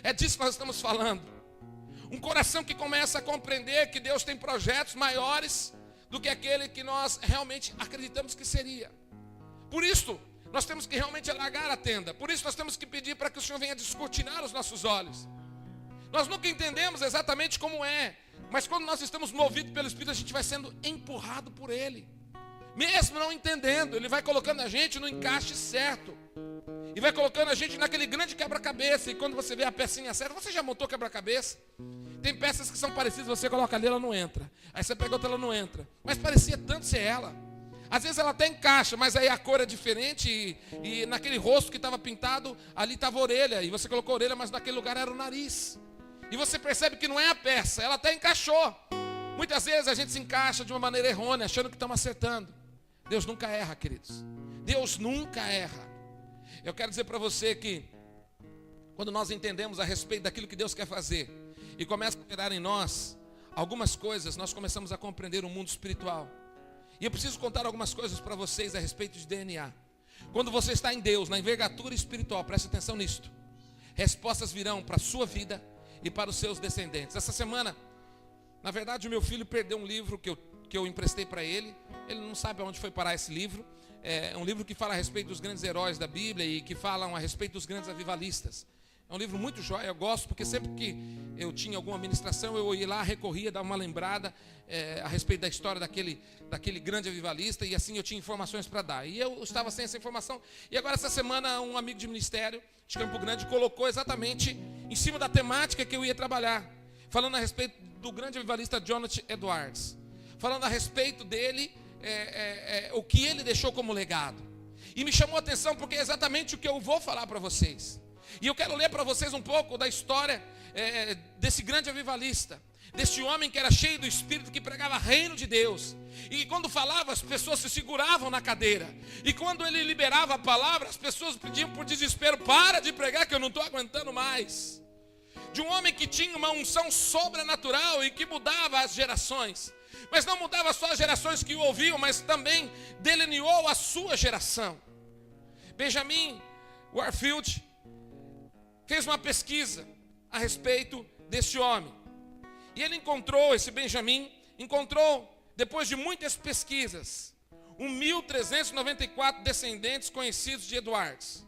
É disso que nós estamos falando. Um coração que começa a compreender que Deus tem projetos maiores do que aquele que nós realmente acreditamos que seria. Por isso, nós temos que realmente alargar a tenda. Por isso, nós temos que pedir para que o Senhor venha descortinar os nossos olhos. Nós nunca entendemos exatamente como é, mas quando nós estamos movidos pelo Espírito, a gente vai sendo empurrado por Ele. Mesmo não entendendo, Ele vai colocando a gente no encaixe certo. E vai colocando a gente naquele grande quebra-cabeça. E quando você vê a pecinha certa, você já montou quebra-cabeça? Tem peças que são parecidas, você coloca ali, ela não entra. Aí você pega outra, ela não entra. Mas parecia tanto ser ela. Às vezes ela até encaixa, mas aí a cor é diferente. E naquele rosto que estava pintado, ali estava a orelha. E você colocou a orelha, mas naquele lugar era o nariz. E você percebe que não é a peça, ela até encaixou. Muitas vezes a gente se encaixa de uma maneira errônea, achando que estamos acertando. Deus nunca erra, queridos. Deus nunca erra. Eu quero dizer para você que quando nós entendemos a respeito daquilo que Deus quer fazer e começa a operar em nós algumas coisas, nós começamos a compreender o mundo espiritual. E eu preciso contar algumas coisas para vocês a respeito de DNA. Quando você está em Deus, na envergadura espiritual, preste atenção nisto. Respostas virão para a sua vida e para os seus descendentes. Essa semana, na verdade, o meu filho perdeu um livro que eu emprestei para ele. Ele não sabe aonde foi parar esse livro. É um livro que fala a respeito dos grandes heróis da Bíblia e que falam a respeito dos grandes avivalistas. É um livro muito jóia, eu gosto, porque sempre que eu tinha alguma ministração, eu ia lá, recorria, dava uma lembrada a respeito da história daquele grande avivalista, e assim eu tinha informações para dar. E eu estava sem essa informação, e agora essa semana um amigo de ministério de Campo Grande colocou exatamente em cima da temática que eu ia trabalhar, falando a respeito do grande avivalista Jonathan Edwards, falando a respeito dele, o que ele deixou como legado. E me chamou a atenção porque é exatamente o que eu vou falar para vocês. E eu quero ler para vocês um pouco da história desse grande avivalista, desse homem que era cheio do Espírito, que pregava reino de Deus. E que quando falava, as pessoas se seguravam na cadeira. E quando ele liberava a palavra, as pessoas pediam por desespero: para de pregar que eu não estou aguentando mais. De um homem que tinha uma unção sobrenatural e que mudava as gerações. Mas não mudava só as gerações que o ouviam, mas também delineou a sua geração. Benjamin Warfield fez uma pesquisa a respeito desse homem. E ele esse Benjamin, depois de muitas pesquisas, 1.394 descendentes conhecidos de Edwards.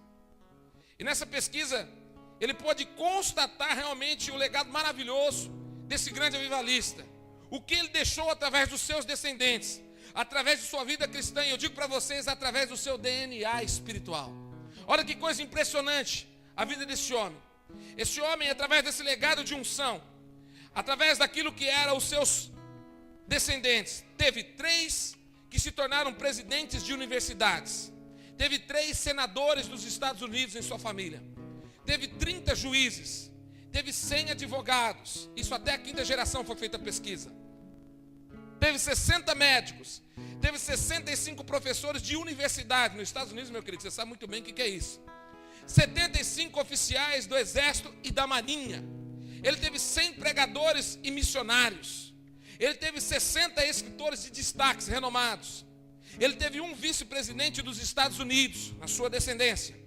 E nessa pesquisa, ele pôde constatar realmente o legado maravilhoso desse grande avivalista. O que ele deixou através dos seus descendentes, através de sua vida cristã, e eu digo para vocês, através do seu DNA espiritual. Olha que coisa impressionante a vida desse homem. Esse homem, através desse legado de unção, através daquilo que eram os seus descendentes, teve 3 que se tornaram presidentes de universidades, teve 3 senadores dos Estados Unidos em sua família, teve 30 juízes, teve 100 advogados, isso até a 5ª geração foi feita a pesquisa, teve 60 médicos, teve 65 professores de universidade nos Estados Unidos, meu querido, você sabe muito bem o que é isso. 75 oficiais do exército e da marinha. Ele teve 100 pregadores e missionários. Ele teve 60 escritores de destaques renomados. Ele teve um vice-presidente dos Estados Unidos, na sua descendência.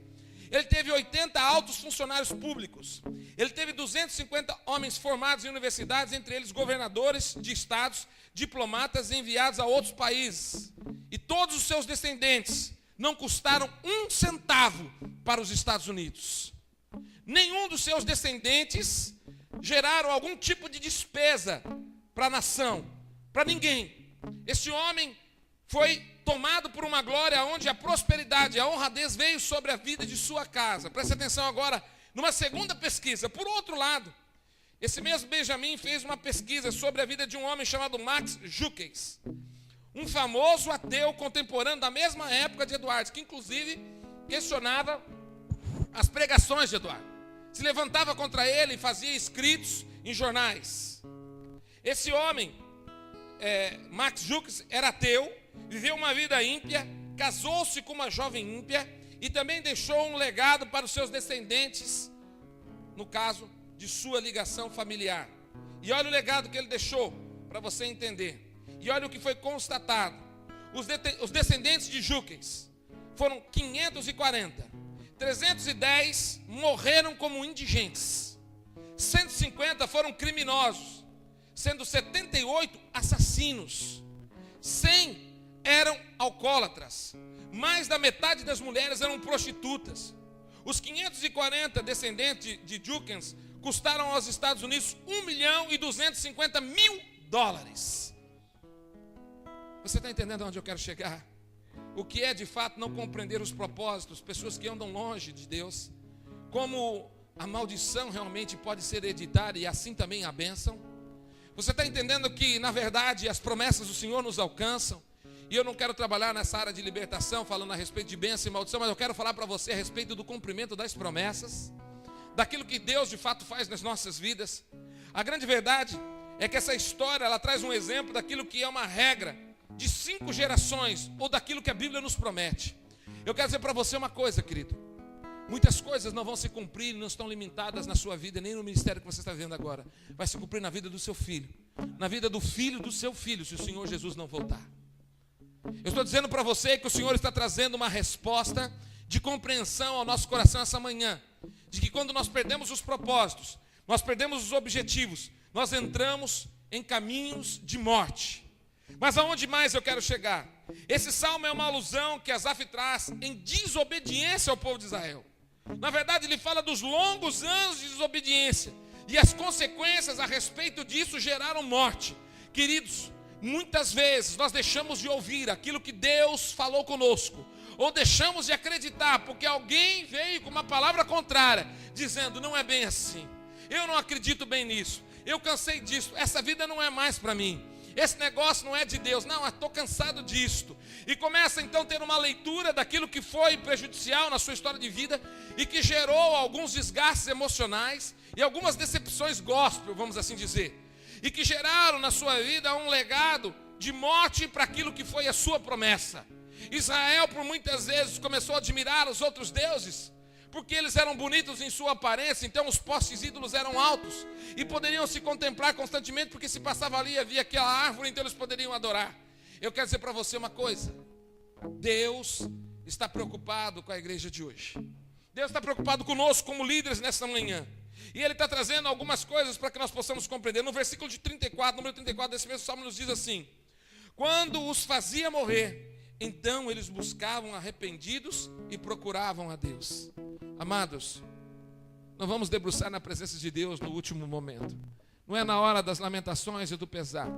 Ele teve 80 altos funcionários públicos. Ele teve 250 homens formados em universidades, entre eles governadores de estados, diplomatas enviados a outros países. E todos os seus descendentes não custaram 1 centavo para os Estados Unidos. Nenhum dos seus descendentes geraram algum tipo de despesa para a nação, para ninguém. Esse homem foi tomado por uma glória onde a prosperidade, a honradez veio sobre a vida de sua casa. Preste atenção agora, numa segunda pesquisa. Por outro lado, esse mesmo Benjamin fez uma pesquisa sobre a vida de um homem chamado Max Jukes, um famoso ateu contemporâneo da mesma época de Edwards, que inclusive questionava as pregações de Edwards. Se levantava contra ele e fazia escritos em jornais. Esse homem Max Jukes era ateu, viveu uma vida ímpia, casou-se com uma jovem ímpia e também deixou um legado para os seus descendentes, no caso de sua ligação familiar. E olha o legado que ele deixou, para você entender. E olha o que foi constatado. Os descendentes de Jukes foram 540. 310 morreram como indigentes. 150 foram criminosos, sendo 78 assassinos. 100 eram alcoólatras. Mais da metade das mulheres eram prostitutas. Os 540 descendentes de Jukes custaram aos Estados Unidos $1.250.000. Você está entendendo onde eu quero chegar? O que é de fato não compreender os propósitos, pessoas que andam longe de Deus, como a maldição realmente pode ser hereditária e assim também a bênção. Você está entendendo que na verdade as promessas do Senhor nos alcançam? E eu não quero trabalhar nessa área de libertação falando a respeito de bênção e maldição, mas eu quero falar para você a respeito do cumprimento das promessas, daquilo que Deus de fato faz nas nossas vidas. A grande verdade é que essa história ela traz um exemplo daquilo que é uma regra de 5 gerações, ou daquilo que a Bíblia nos promete. Eu quero dizer para você uma coisa, querido. Muitas coisas não vão se cumprir, não estão limitadas na sua vida, nem no ministério que você está vendo agora. Vai se cumprir na vida do seu filho, na vida do filho do seu filho, se o Senhor Jesus não voltar. Eu estou dizendo para você que o Senhor está trazendo uma resposta de compreensão ao nosso coração essa manhã, de que quando nós perdemos os propósitos, nós perdemos os objetivos, nós entramos em caminhos de morte. Mas aonde mais eu quero chegar? Esse salmo é uma alusão que Asaf traz em desobediência ao povo de Israel. Na verdade, ele fala dos longos anos de desobediência, e as consequências a respeito disso geraram morte. Queridos, muitas vezes nós deixamos de ouvir aquilo que Deus falou conosco, ou deixamos de acreditar porque alguém veio com uma palavra contrária, dizendo: não é bem assim, eu não acredito bem nisso, eu cansei disso, essa vida não é mais para mim, esse negócio não é de Deus, não, eu estou cansado disto. E começa então a ter uma leitura daquilo que foi prejudicial na sua história de vida e que gerou alguns desgastes emocionais e algumas decepções gospel, vamos assim dizer, e que geraram na sua vida um legado de morte para aquilo que foi a sua promessa. Israel por muitas vezes começou a admirar os outros deuses, porque eles eram bonitos em sua aparência, então os postes ídolos eram altos, e poderiam se contemplar constantemente, porque se passava ali, havia aquela árvore, então eles poderiam adorar. Eu quero dizer para você uma coisa: Deus está preocupado com a igreja de hoje. Deus está preocupado conosco como líderes nessa manhã. E Ele está trazendo algumas coisas para que nós possamos compreender. No versículo de 34, número 34 desse mesmo salmo nos diz assim: quando os fazia morrer, então eles buscavam arrependidos e procuravam a Deus. Amados, não vamos debruçar na presença de Deus no último momento. Não é na hora das lamentações e do pesar.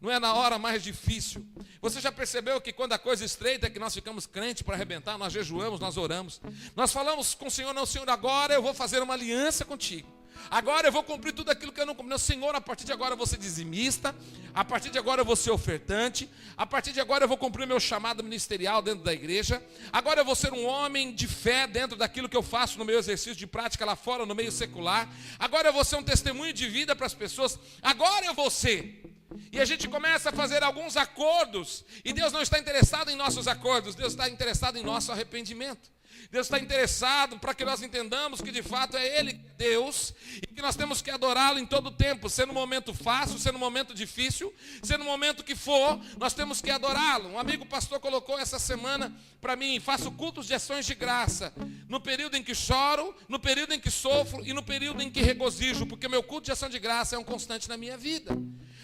Não é na hora mais difícil. Você já percebeu que quando a coisa estreita é que nós ficamos crentes para arrebentar, nós jejuamos, nós oramos. Nós falamos com o Senhor: não, Senhor, agora eu vou fazer uma aliança contigo. Agora eu vou cumprir tudo aquilo que eu não cumpri. Não, Senhor, a partir de agora eu vou ser dizimista. A partir de agora eu vou ser ofertante. A partir de agora eu vou cumprir o meu chamado ministerial dentro da igreja. Agora eu vou ser um homem de fé dentro daquilo que eu faço no meu exercício de prática lá fora, no meio secular. Agora eu vou ser um testemunho de vida para as pessoas. Agora eu vou ser. E a gente começa a fazer alguns acordos, e Deus não está interessado em nossos acordos, Deus está interessado em nosso arrependimento. Deus está interessado para que nós entendamos que de fato é Ele, Deus, e que nós temos que adorá-lo em todo o tempo, se no momento fácil, se no momento difícil, se no momento que for, nós temos que adorá-lo. Um amigo pastor colocou essa semana para mim: faço cultos de ações de graça, no período em que choro, no período em que sofro e no período em que regozijo, porque meu culto de ação de graça é um constante na minha vida.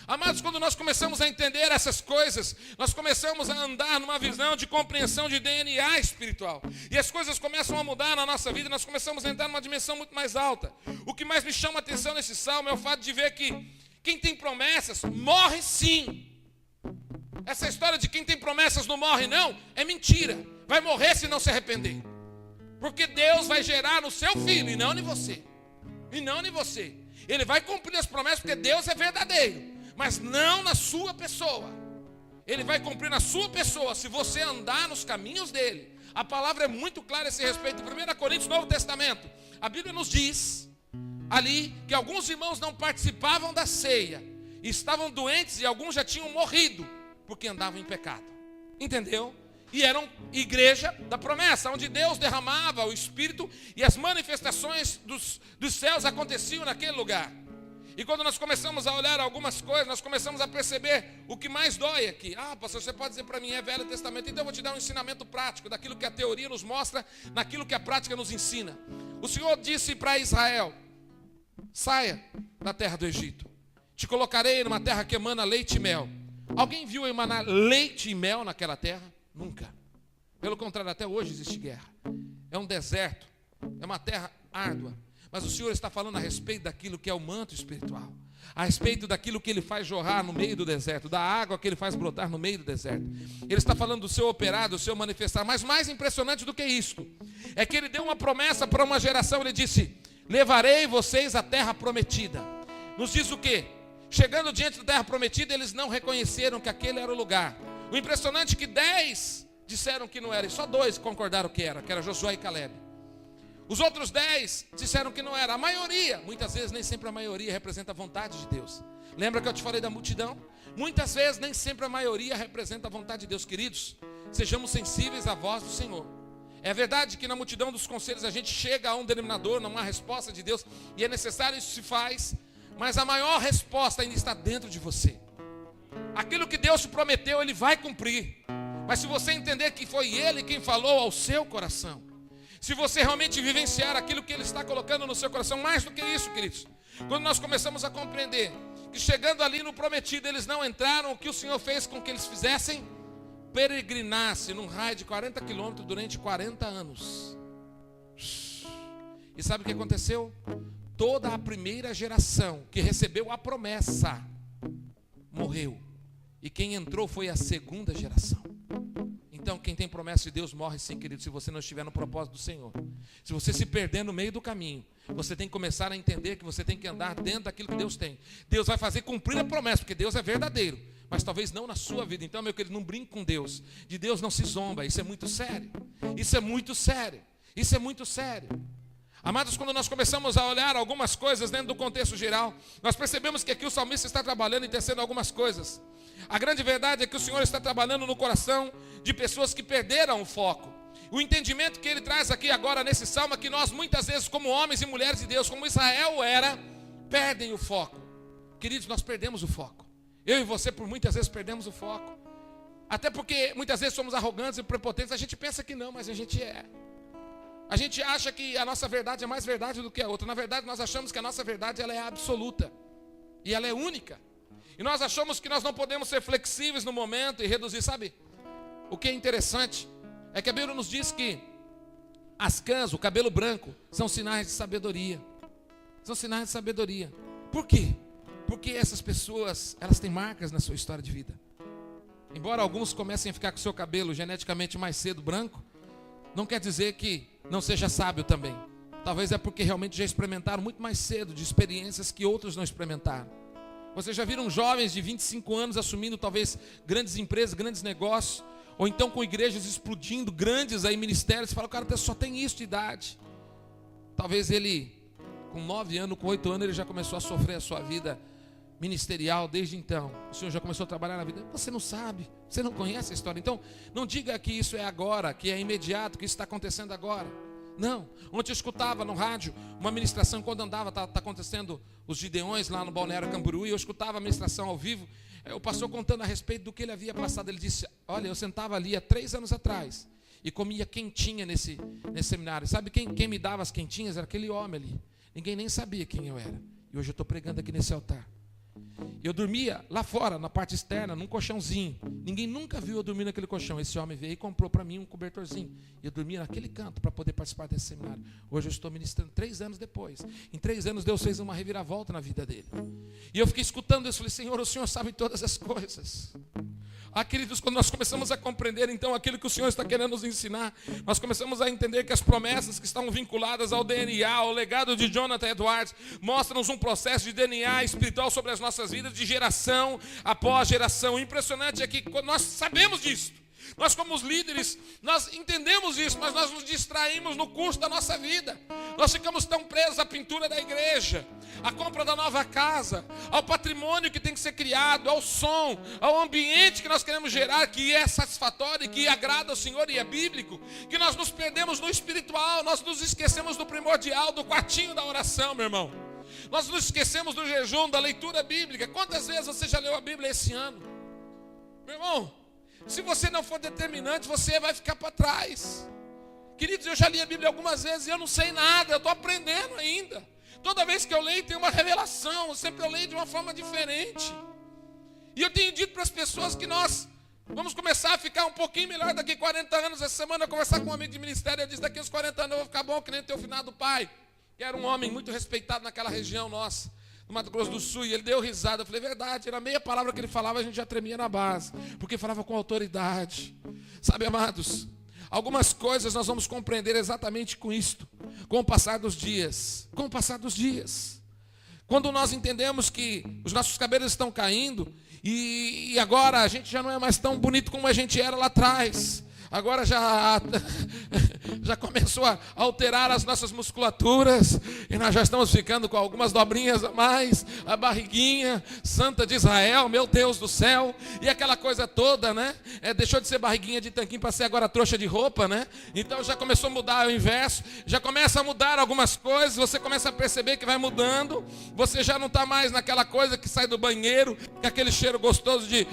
Amados, quando nós começamos a entender essas coisas, nós começamos a andar numa visão de compreensão de DNA espiritual. E as coisas começam a mudar na nossa vida, nós começamos a entrar numa dimensão muito mais alta. O que mais me chama a atenção nesse salmo é o fato de ver que quem tem promessas morre sim. Essa história de quem tem promessas não morre não, é mentira. Vai morrer se não se arrepender. Porque Deus vai gerar no seu filho e não em você. E não em você. Ele vai cumprir as promessas porque Deus é verdadeiro. Mas não na sua pessoa. Ele vai cumprir na sua pessoa se você andar nos caminhos dele. A palavra é muito clara a esse respeito. 1 Coríntios, Novo Testamento, a Bíblia nos diz ali que alguns irmãos não participavam da ceia. estavam doentes e alguns já tinham morrido, porque andavam em pecado. Entendeu? E eram igreja da promessa, onde Deus derramava o Espírito e as manifestações dos céus aconteciam naquele lugar. E quando nós começamos a olhar algumas coisas, nós começamos a perceber o que mais dói aqui. Ah, pastor, você pode dizer para mim, é Velho Testamento. Então eu vou te dar um ensinamento prático, daquilo que a teoria nos mostra, naquilo que a prática nos ensina. O Senhor disse para Israel: saia da terra do Egito, te colocarei numa terra que emana leite e mel. Alguém viu emanar leite e mel naquela terra? Nunca. Pelo contrário, até hoje existe guerra. É um deserto, é uma terra árdua. Mas o Senhor está falando a respeito daquilo que é o manto espiritual, a respeito daquilo que Ele faz jorrar no meio do deserto, da água que Ele faz brotar no meio do deserto. Ele está falando do seu operar, do seu manifestar. Mas mais impressionante do que isto, é que Ele deu uma promessa para uma geração. Ele disse: levarei vocês à terra prometida. Nos diz o quê? Chegando diante da terra prometida, eles não reconheceram que aquele era o lugar. O impressionante é que 10 disseram que não era, e só 2 concordaram que era Josué e Caleb. Os outros 10 disseram que não era. A maioria, muitas vezes nem sempre a maioria representa a vontade de Deus. Lembra que eu te falei da multidão? Muitas vezes nem sempre a maioria representa a vontade de Deus. Queridos, sejamos sensíveis à voz do Senhor. É verdade que na multidão dos conselhos a gente chega a um denominador, não há resposta de Deus, e é necessário, isso se faz, mas a maior resposta ainda está dentro de você. Aquilo que Deus te prometeu, Ele vai cumprir. Mas se você entender que foi Ele quem falou ao seu coração, se você realmente vivenciar aquilo que Ele está colocando no seu coração, mais do que isso, queridos, quando nós começamos a compreender que chegando ali no prometido, eles não entraram, o que o Senhor fez com que eles fizessem? Peregrinasse num raio de 40 quilômetros durante 40 anos. E sabe o que aconteceu? Toda a primeira geração que recebeu a promessa morreu. E quem entrou foi a segunda geração. Então, quem tem promessa de Deus morre sim, querido, se você não estiver no propósito do Senhor. Se você se perder no meio do caminho, você tem que começar a entender que você tem que andar dentro daquilo que Deus tem. Deus vai fazer cumprir a promessa, porque Deus é verdadeiro, mas talvez não na sua vida. Então, meu querido, não brinque com Deus. De Deus não se zomba, isso é muito sério. Isso é muito sério. Isso é muito sério. Amados, quando nós começamos a olhar algumas coisas dentro do contexto geral, nós percebemos que aqui o salmista está trabalhando e tecendo algumas coisas. A grande verdade é que o Senhor está trabalhando no coração de pessoas que perderam o foco. O entendimento que Ele traz aqui agora nesse salmo é que nós muitas vezes, como homens e mulheres de Deus, como Israel era, perdem o foco. Queridos, nós perdemos o foco. Eu e você por muitas vezes perdemos o foco. Até porque muitas vezes somos arrogantes e prepotentes. A gente pensa que não, mas a gente é. A gente acha que a nossa verdade é mais verdade do que a outra. Na verdade, nós achamos que a nossa verdade ela é absoluta. E ela é única. E nós achamos que nós não podemos ser flexíveis no momento e reduzir, sabe? O que é interessante é que a Bíblia nos diz que as cãs, o cabelo branco, são sinais de sabedoria. São sinais de sabedoria. Por quê? Porque essas pessoas, elas têm marcas na sua história de vida. Embora alguns comecem a ficar com o seu cabelo geneticamente mais cedo branco, não quer dizer que não seja sábio também. Talvez é porque realmente já experimentaram muito mais cedo de experiências que outros não experimentaram. Vocês já viram jovens de 25 anos assumindo talvez grandes empresas, grandes negócios, ou então com igrejas explodindo, grandes aí ministérios. Você fala, o cara só tem isso de idade. Talvez ele, com 9 anos, com 8 anos, ele já começou a sofrer a sua vida ministerial desde então. O Senhor já começou a trabalhar na vida. Você não sabe, você não conhece a história. Então, não diga que isso é agora, que é imediato, que isso está acontecendo agora. Não. Ontem eu escutava no rádio uma ministração, quando andava, está acontecendo os Gideões lá no Balneário Camboriú, e eu escutava a ministração ao vivo, o pastor contando a respeito do que ele havia passado. Ele disse, olha, eu sentava ali há 3 anos atrás e comia quentinha nesse seminário. Sabe quem me dava as quentinhas? Era aquele homem ali. Ninguém nem sabia quem eu era. E hoje eu estou pregando aqui nesse altar. Eu dormia lá fora, na parte externa, num colchãozinho. Ninguém nunca viu eu dormir naquele colchão. Esse homem veio e comprou para mim um cobertorzinho. E eu dormia naquele canto para poder participar desse seminário. Hoje eu estou ministrando 3 anos depois. Em 3 anos Deus fez uma reviravolta na vida dele. E eu fiquei escutando isso. Falei, Senhor, o Senhor sabe todas as coisas. Ah, queridos, quando nós começamos a compreender então aquilo que o Senhor está querendo nos ensinar, nós começamos a entender que as promessas que estão vinculadas ao DNA, ao legado de Jonathan Edwards, mostram-nos um processo de DNA espiritual sobre as nossas vidas, de geração após geração. O impressionante é que nós sabemos disso. Nós como os líderes, nós entendemos isso, mas nós nos distraímos no curso da nossa vida. Nós ficamos tão presos à pintura da igreja, à compra da nova casa, ao patrimônio que tem que ser criado, ao som, ao ambiente que nós queremos gerar, que é satisfatório, que agrada ao Senhor e é bíblico, que nós nos perdemos no espiritual, nós nos esquecemos do primordial, do quartinho da oração, meu irmão. Nós nos esquecemos do jejum, da leitura bíblica. Quantas vezes você já leu a Bíblia esse ano? Meu irmão, se você não for determinante, você vai ficar para trás. Queridos, eu já li a Bíblia algumas vezes e eu não sei nada, eu estou aprendendo ainda. Toda vez que eu leio tem uma revelação, sempre eu leio de uma forma diferente. E eu tenho dito para as pessoas que nós vamos começar a ficar um pouquinho melhor daqui a 40 anos. Essa semana eu conversar com um amigo de ministério, eu disse, daqui a uns 40 anos eu vou ficar bom que nem teu finado pai, que era um homem muito respeitado naquela região nossa, no Mato Grosso do Sul, e ele deu risada. Eu falei, verdade, era meia palavra que ele falava, a gente já tremia na base, porque falava com autoridade. Sabe, amados, algumas coisas nós vamos compreender exatamente com isto, com o passar dos dias. Com o passar dos dias. Quando nós entendemos que os nossos cabelos estão caindo, e agora a gente já não é mais tão bonito como a gente era lá atrás. Agora já começou a alterar as nossas musculaturas, e nós já estamos ficando com algumas dobrinhas a mais, a barriguinha santa de Israel, meu Deus do céu, e aquela coisa toda, né? Deixou de ser barriguinha de tanquinho para ser agora trouxa de roupa, né? Então já começou a mudar o inverso, já começa a mudar algumas coisas, você começa a perceber que vai mudando, você já não está mais naquela coisa que sai do banheiro, com aquele cheiro gostoso de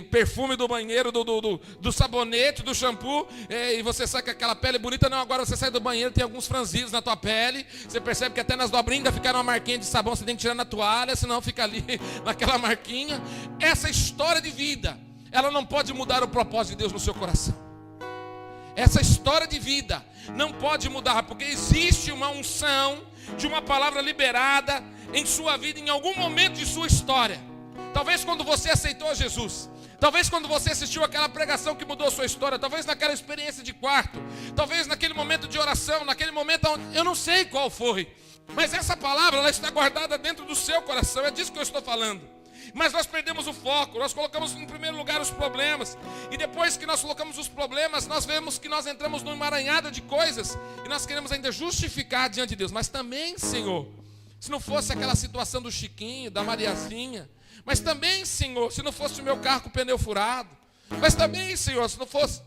perfume do banheiro, do sabonete, do shampoo, e você sai com aquela pele bonita. Não, agora você sai do banheiro, tem alguns franzidos na tua pele, você percebe que até nas dobrinhas ficaram uma marquinha de sabão, você tem que tirar na toalha, senão fica ali naquela marquinha. Essa história de vida, ela não pode mudar o propósito de Deus no seu coração. Essa história de vida não pode mudar, porque existe uma unção de uma palavra liberada em sua vida, em algum momento de sua história. Talvez quando você aceitou Jesus, talvez quando você assistiu aquela pregação que mudou a sua história, talvez naquela experiência de quarto, talvez naquele momento de oração, naquele momento onde, eu não sei qual foi, mas essa palavra, ela está guardada dentro do seu coração, é disso que eu estou falando. Mas nós perdemos o foco, nós colocamos em primeiro lugar os problemas, e depois que nós colocamos os problemas, nós vemos que nós entramos numa emaranhada de coisas, e nós queremos ainda justificar diante de Deus. Mas também, Senhor, se não fosse aquela situação do Chiquinho, da Mariazinha, mas também, Senhor, se não fosse o meu carro com o pneu furado, mas também, Senhor, se não fosse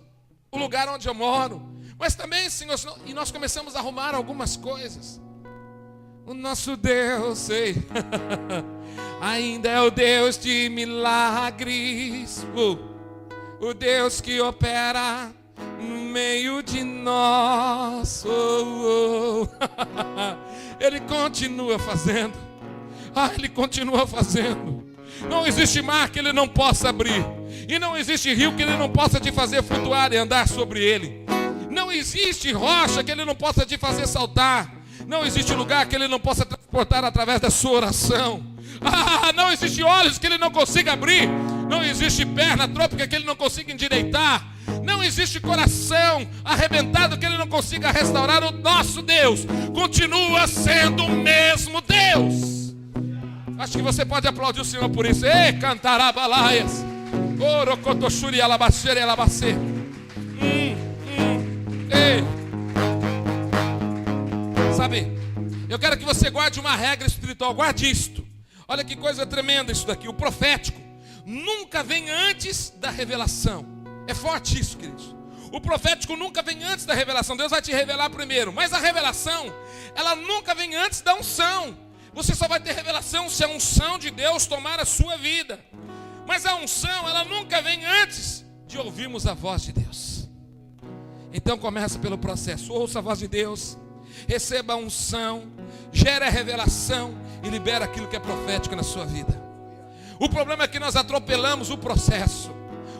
o lugar onde eu moro, mas também, Senhor, e nós começamos a arrumar algumas coisas. O nosso Deus, sei, ainda é o Deus de milagres, o Deus que opera no meio de nós. Ele continua fazendo. Ele continua fazendo. Não existe mar que Ele não possa abrir, e não existe rio que Ele não possa te fazer flutuar e andar sobre ele. Não existe rocha que Ele não possa te fazer saltar. Não existe lugar que Ele não possa transportar através da sua oração. Não existe olhos que Ele não consiga abrir. Não existe perna trôpica que Ele não consiga endireitar. Não existe coração arrebentado que Ele não consiga restaurar. O nosso Deus continua sendo o mesmo Deus. Acho que você pode aplaudir o Senhor por isso. Ei, cantará balaias. Orocotoxuri alabaxere alabacê. Ei. Sabe, eu quero que você guarde uma regra espiritual. Guarde isto. Olha que coisa tremenda isso daqui. O profético nunca vem antes da revelação. É forte isso, queridos. O profético nunca vem antes da revelação. Deus vai te revelar primeiro. Mas a revelação, ela nunca vem antes da unção. Você só vai ter revelação se a unção de Deus tomar a sua vida. Mas a unção, ela nunca vem antes de ouvirmos a voz de Deus. Então começa pelo processo. Ouça a voz de Deus, receba a unção, gere a revelação e libera aquilo que é profético na sua vida. O problema é que nós atropelamos o processo.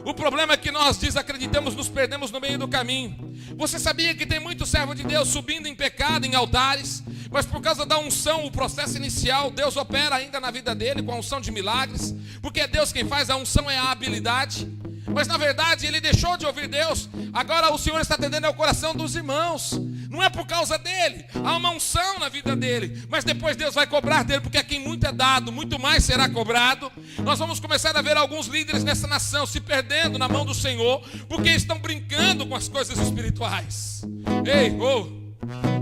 O problema é que nós desacreditamos, nos perdemos no meio do caminho. Você sabia que tem muito servo de Deus subindo em pecado, em altares, mas por causa da unção, o processo inicial, Deus opera ainda na vida dele com a unção de milagres, porque é Deus quem faz, a unção é a habilidade. Mas na verdade ele deixou de ouvir Deus. Agora o Senhor está atendendo ao coração dos irmãos. Não é por causa dele. Há uma unção na vida dele. Mas depois Deus vai cobrar dele, porque a quem muito é dado, muito mais será cobrado. Nós vamos começar a ver alguns líderes nessa nação se perdendo na mão do Senhor, porque estão brincando com as coisas espirituais.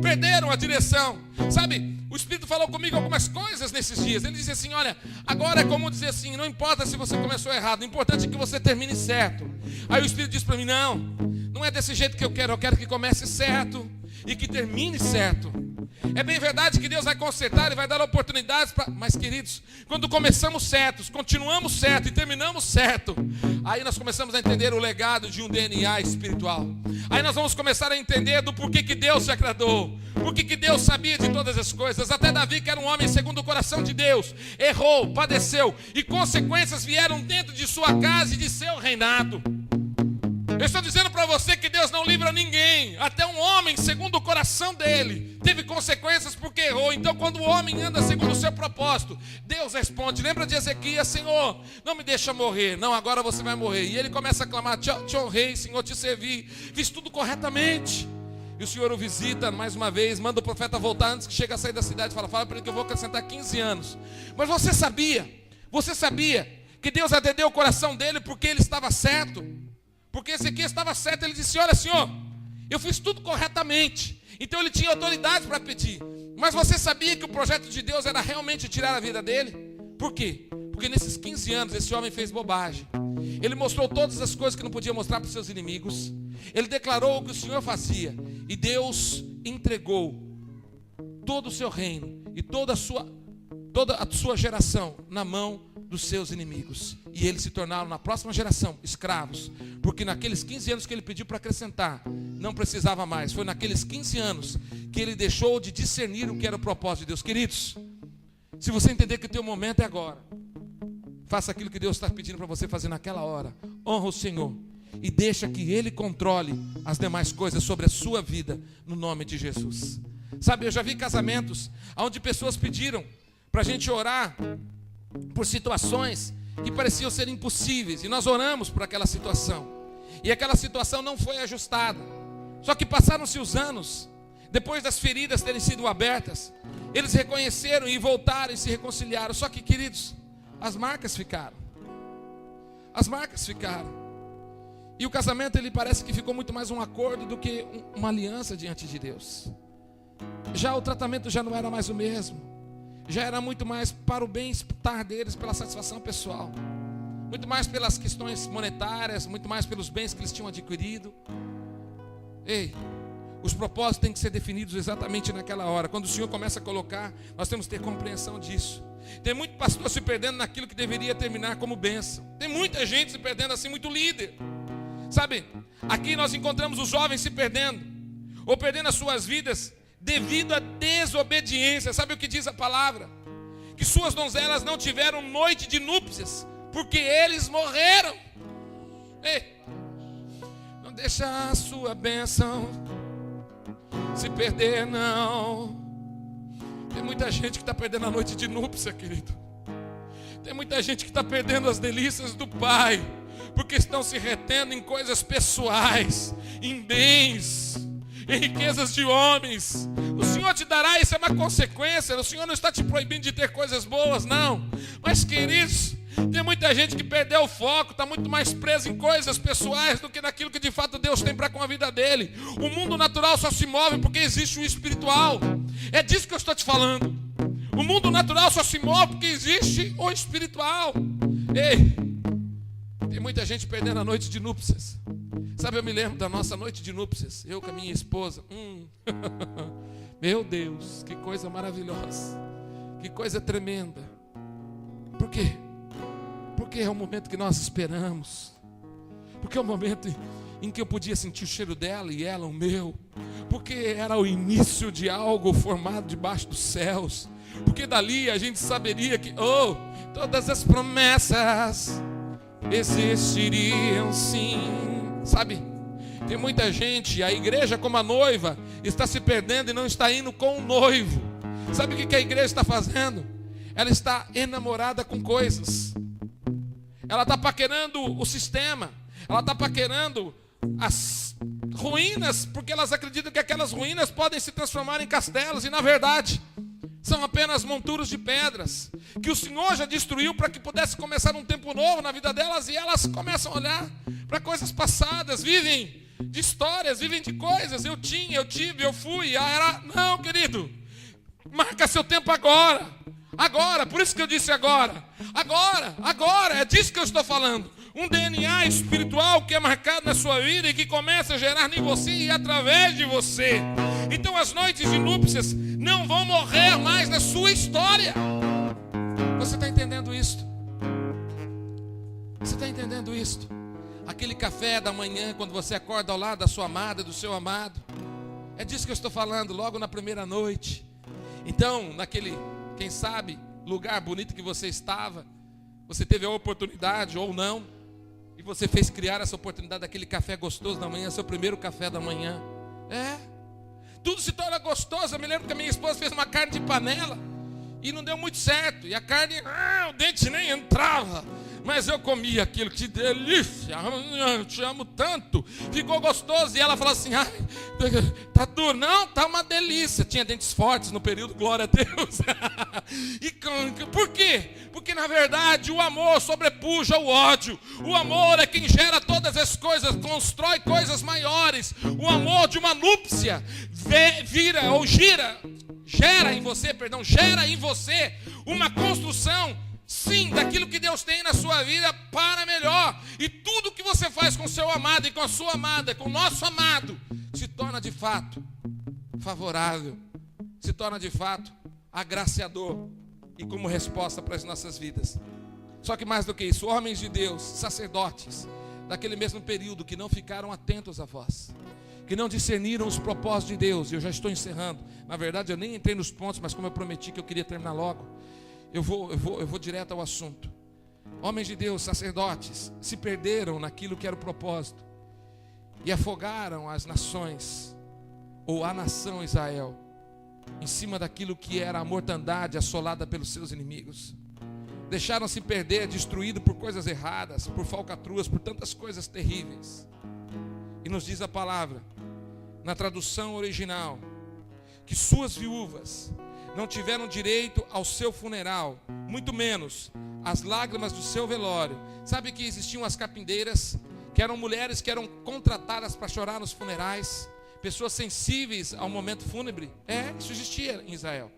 Perderam a direção. Sabe, o Espírito falou comigo algumas coisas nesses dias. Ele disse assim, olha, agora é como dizer assim, não importa se você começou errado, o importante é que você termine certo. Aí o Espírito disse para mim, não é desse jeito que eu quero que comece certo e que termine certo. É bem verdade que Deus vai consertar e vai dar oportunidades para... Mas queridos, quando começamos certos, continuamos certo e terminamos certo, aí nós começamos a entender o legado de um DNA espiritual. Aí nós vamos começar a entender do porquê que Deus se agradou, porquê que Deus sabia de todas as coisas. Até Davi, que era um homem segundo o coração de Deus, errou, padeceu, e consequências vieram dentro de sua casa e de seu reinado. Eu estou dizendo para você que Deus não livra ninguém. Até um homem, segundo o coração dele, teve consequências porque errou. Então, quando o homem anda segundo o seu propósito, Deus responde. Lembra de Ezequias? Senhor, não me deixa morrer. Não, agora você vai morrer. E ele começa a clamar, te honrei, Senhor, te servi, fiz tudo corretamente. E o Senhor o visita mais uma vez, manda o profeta voltar antes que chegue a sair da cidade. Fala para ele que eu vou acrescentar 15 anos. Mas você sabia que Deus atendeu o coração dele porque ele estava certo? Porque Ezequias estava certo, ele disse, olha, Senhor, eu fiz tudo corretamente. Então ele tinha autoridade para pedir. Mas você sabia que o projeto de Deus era realmente tirar a vida dele? Por quê? Porque nesses 15 anos esse homem fez bobagem. Ele mostrou todas as coisas que não podia mostrar para os seus inimigos. Ele declarou o que o Senhor fazia. E Deus entregou todo o seu reino e toda a sua geração na mão dos seus inimigos. E eles se tornaram na próxima geração escravos. Porque naqueles 15 anos que ele pediu para acrescentar, não precisava mais. Foi naqueles 15 anos que ele deixou de discernir o que era o propósito de Deus. Queridos, se você entender que o teu momento é agora, faça aquilo que Deus está pedindo para você fazer naquela hora. Honra o Senhor e deixa que Ele controle as demais coisas sobre a sua vida, no nome de Jesus. Sabe, eu já vi casamentos onde pessoas pediram para a gente orar por situações que pareciam ser impossíveis, e nós oramos por aquela situação, e aquela situação não foi ajustada. Só que passaram-se os anos, depois das feridas terem sido abertas, eles reconheceram e voltaram e se reconciliaram. Só que, queridos, as marcas ficaram. As marcas ficaram. E o casamento, ele parece que ficou muito mais um acordo do que uma aliança diante de Deus. Já o tratamento já não era mais o mesmo. Já era muito mais para o bem-estar deles, pela satisfação pessoal. Muito mais pelas questões monetárias, muito mais pelos bens que eles tinham adquirido. Os propósitos têm que ser definidos exatamente naquela hora. Quando o Senhor começa a colocar, nós temos que ter compreensão disso. Tem muito pastor se perdendo naquilo que deveria terminar como bênção. Tem muita gente se perdendo assim, muito líder. Sabe, aqui nós encontramos os jovens se perdendo, ou perdendo as suas vidas devido à desobediência. Sabe o que diz a palavra? Que suas donzelas não tiveram noite de núpcias, porque eles morreram. Não deixa a sua bênção se perder, não. Tem muita gente que está perdendo a noite de núpcia, querido. Tem muita gente que está perdendo as delícias do Pai, porque estão se retendo em coisas pessoais, em bens, em riquezas de homens. O Senhor te dará, isso é uma consequência. O Senhor não está te proibindo de ter coisas boas, não. Mas, queridos, tem muita gente que perdeu o foco, está muito mais preso em coisas pessoais do que naquilo que de fato Deus tem para com a vida dele. O mundo natural só se move porque existe o espiritual. É disso que eu estou te falando. O mundo natural só se move porque existe o espiritual. Tem muita gente perdendo a noite de núpcias. Sabe, eu me lembro da nossa noite de núpcias, eu com a minha esposa. Meu Deus, que coisa maravilhosa, que coisa tremenda. Por quê? Porque é o momento que nós esperamos. Porque é o momento em que eu podia sentir o cheiro dela e ela o meu. Porque era o início de algo formado debaixo dos céus. Porque dali a gente saberia que todas as promessas existiriam sim. Sabe, tem muita gente, a igreja como a noiva está se perdendo e não está indo com o noivo. Sabe o que a igreja está fazendo? Ela está enamorada com coisas. Ela está paquerando o sistema. Ela está paquerando as ruínas, porque elas acreditam que aquelas ruínas podem se transformar em castelos, e na verdade são apenas monturos de pedras, que o Senhor já destruiu para que pudesse começar um tempo novo na vida delas, e elas começam a olhar para coisas passadas, vivem de histórias, vivem de coisas, eu tinha, eu tive, eu fui, era... Não, querido, marca seu tempo agora, por isso que eu disse agora, é disso que eu estou falando. Um DNA espiritual que é marcado na sua vida e que começa a gerar em você e através de você. Então as noites de núpcias não vão morrer mais na sua história. Você está entendendo isto? Você está entendendo isto? Aquele café da manhã, quando você acorda ao lado da sua amada, do seu amado. É disso que eu estou falando, logo na primeira noite. Então, naquele, quem sabe, lugar bonito que você estava, você teve a oportunidade ou não, e você fez criar essa oportunidade daquele café gostoso da manhã, seu primeiro café da manhã. Tudo se torna gostoso. Eu me lembro que a minha esposa fez uma carne de panela e não deu muito certo. E a carne, o dente nem entrava. Mas eu comia aquilo, que delícia, eu te amo tanto. Ficou gostoso. E ela falou assim, tá duro. Não, tá uma delícia. Tinha dentes fortes no período, glória a Deus. E por quê? Porque na verdade o amor sobrepuja o ódio. O amor é quem gera todas as coisas, constrói coisas maiores. O amor de uma núpcia gera em você uma construção, sim, daquilo que Deus tem na sua vida para melhor. E tudo que você faz com o seu amado e com a sua amada, com o nosso amado, se torna de fato favorável, se torna de fato agraciador e como resposta para as nossas vidas. Só que mais do que isso, homens de Deus, sacerdotes, daquele mesmo período, que não ficaram atentos à voz, que não discerniram os propósitos de Deus. E eu já estou encerrando. Na verdade eu nem entrei nos pontos, mas como eu prometi que eu queria terminar logo, eu vou direto ao assunto. Homens de Deus, sacerdotes, se perderam naquilo que era o propósito e afogaram as nações, ou a nação Israel, em cima daquilo que era a mortandade assolada pelos seus inimigos. Deixaram-se perder, destruído por coisas erradas, por falcatruas, por tantas coisas terríveis. E nos diz a palavra, na tradução original, que suas viúvas não tiveram direito ao seu funeral, muito menos as lágrimas do seu velório. Sabe que existiam as capindeiras, que eram mulheres que eram contratadas para chorar nos funerais, pessoas sensíveis ao momento fúnebre. Isso existia em Israel.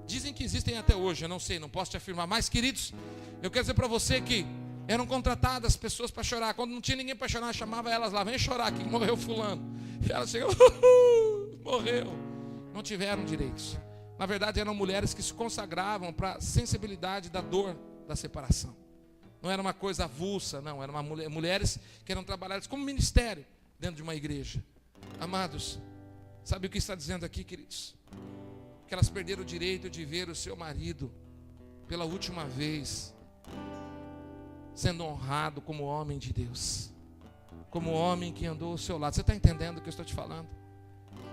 Dizem que existem até hoje, eu não sei, não posso te afirmar. Mas, queridos, eu quero dizer para você que eram contratadas pessoas para chorar. Quando não tinha ninguém para chorar, chamava elas lá, vem chorar aqui, morreu fulano. E elas chegam, morreu. Não tiveram direitos. Na verdade, eram mulheres que se consagravam para a sensibilidade da dor da separação. Não era uma coisa avulsa, não. Eram mulheres que eram trabalhadas como ministério dentro de uma igreja. Amados, sabe o que está dizendo aqui, queridos? Que elas perderam o direito de ver o seu marido pela última vez sendo honrado como homem de Deus, como homem que andou ao seu lado. Você está entendendo o que eu estou te falando?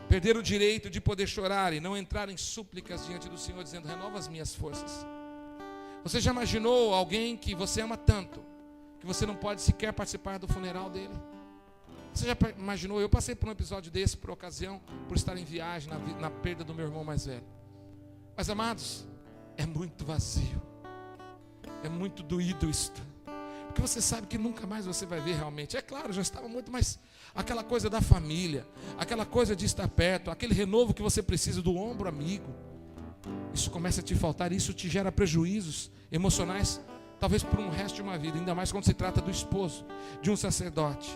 Perderam o direito de poder chorar e não entrar em súplicas diante do Senhor, dizendo, renova as minhas forças. Você já imaginou alguém que você ama tanto, que você não pode sequer participar do funeral dele? Você já imaginou? Eu passei por um episódio desse, por ocasião, por estar em viagem, na perda do meu irmão mais velho. Mas, amados, é muito vazio, é muito doído isto, porque você sabe que nunca mais você vai ver realmente. É claro, já estava muito, mas aquela coisa da família, aquela coisa de estar perto, aquele renovo que você precisa do ombro amigo, isso começa a te faltar, isso te gera prejuízos emocionais, talvez por um resto de uma vida, ainda mais quando se trata do esposo de um sacerdote.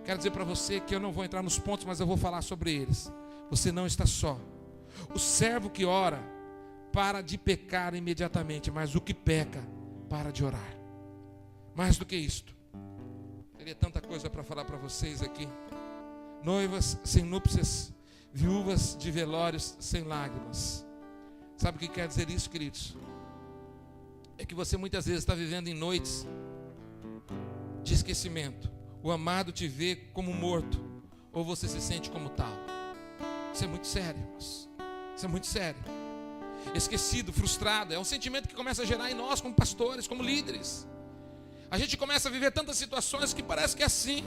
Quero dizer para você que eu não vou entrar nos pontos, mas eu vou falar sobre eles. Você não está só. O servo que ora para de pecar imediatamente, mas o que peca para de orar. Mais do que isto, teria tanta coisa para falar para vocês aqui. Noivas sem núpcias, viúvas de velórios sem lágrimas. Sabe o que quer dizer isso, queridos? É que você muitas vezes está vivendo em noites de esquecimento. O amado te vê como morto, ou você se sente como tal. Isso é muito sério, irmãos. Isso é muito sério. Esquecido, frustrado, é um sentimento que começa a gerar em nós como pastores, como líderes. A gente começa a viver tantas situações que parece que é assim.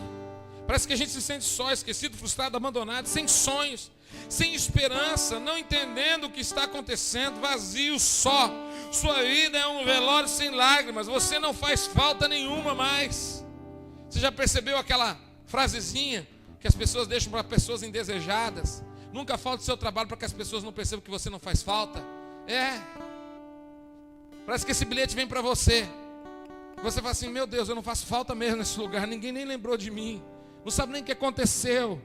Parece que a gente se sente só, esquecido, frustrado, abandonado, sem sonhos, sem esperança, não entendendo o que está acontecendo, vazio só. Sua vida é um velório sem lágrimas, você não faz falta nenhuma mais. Você já percebeu aquela frasezinha que as pessoas deixam para pessoas indesejadas? Nunca falte o seu trabalho para que as pessoas não percebam que você não faz falta. Parece que esse bilhete vem para você. Você fala assim, meu Deus, eu não faço falta mesmo nesse lugar, ninguém nem lembrou de mim. Não sabe nem o que aconteceu.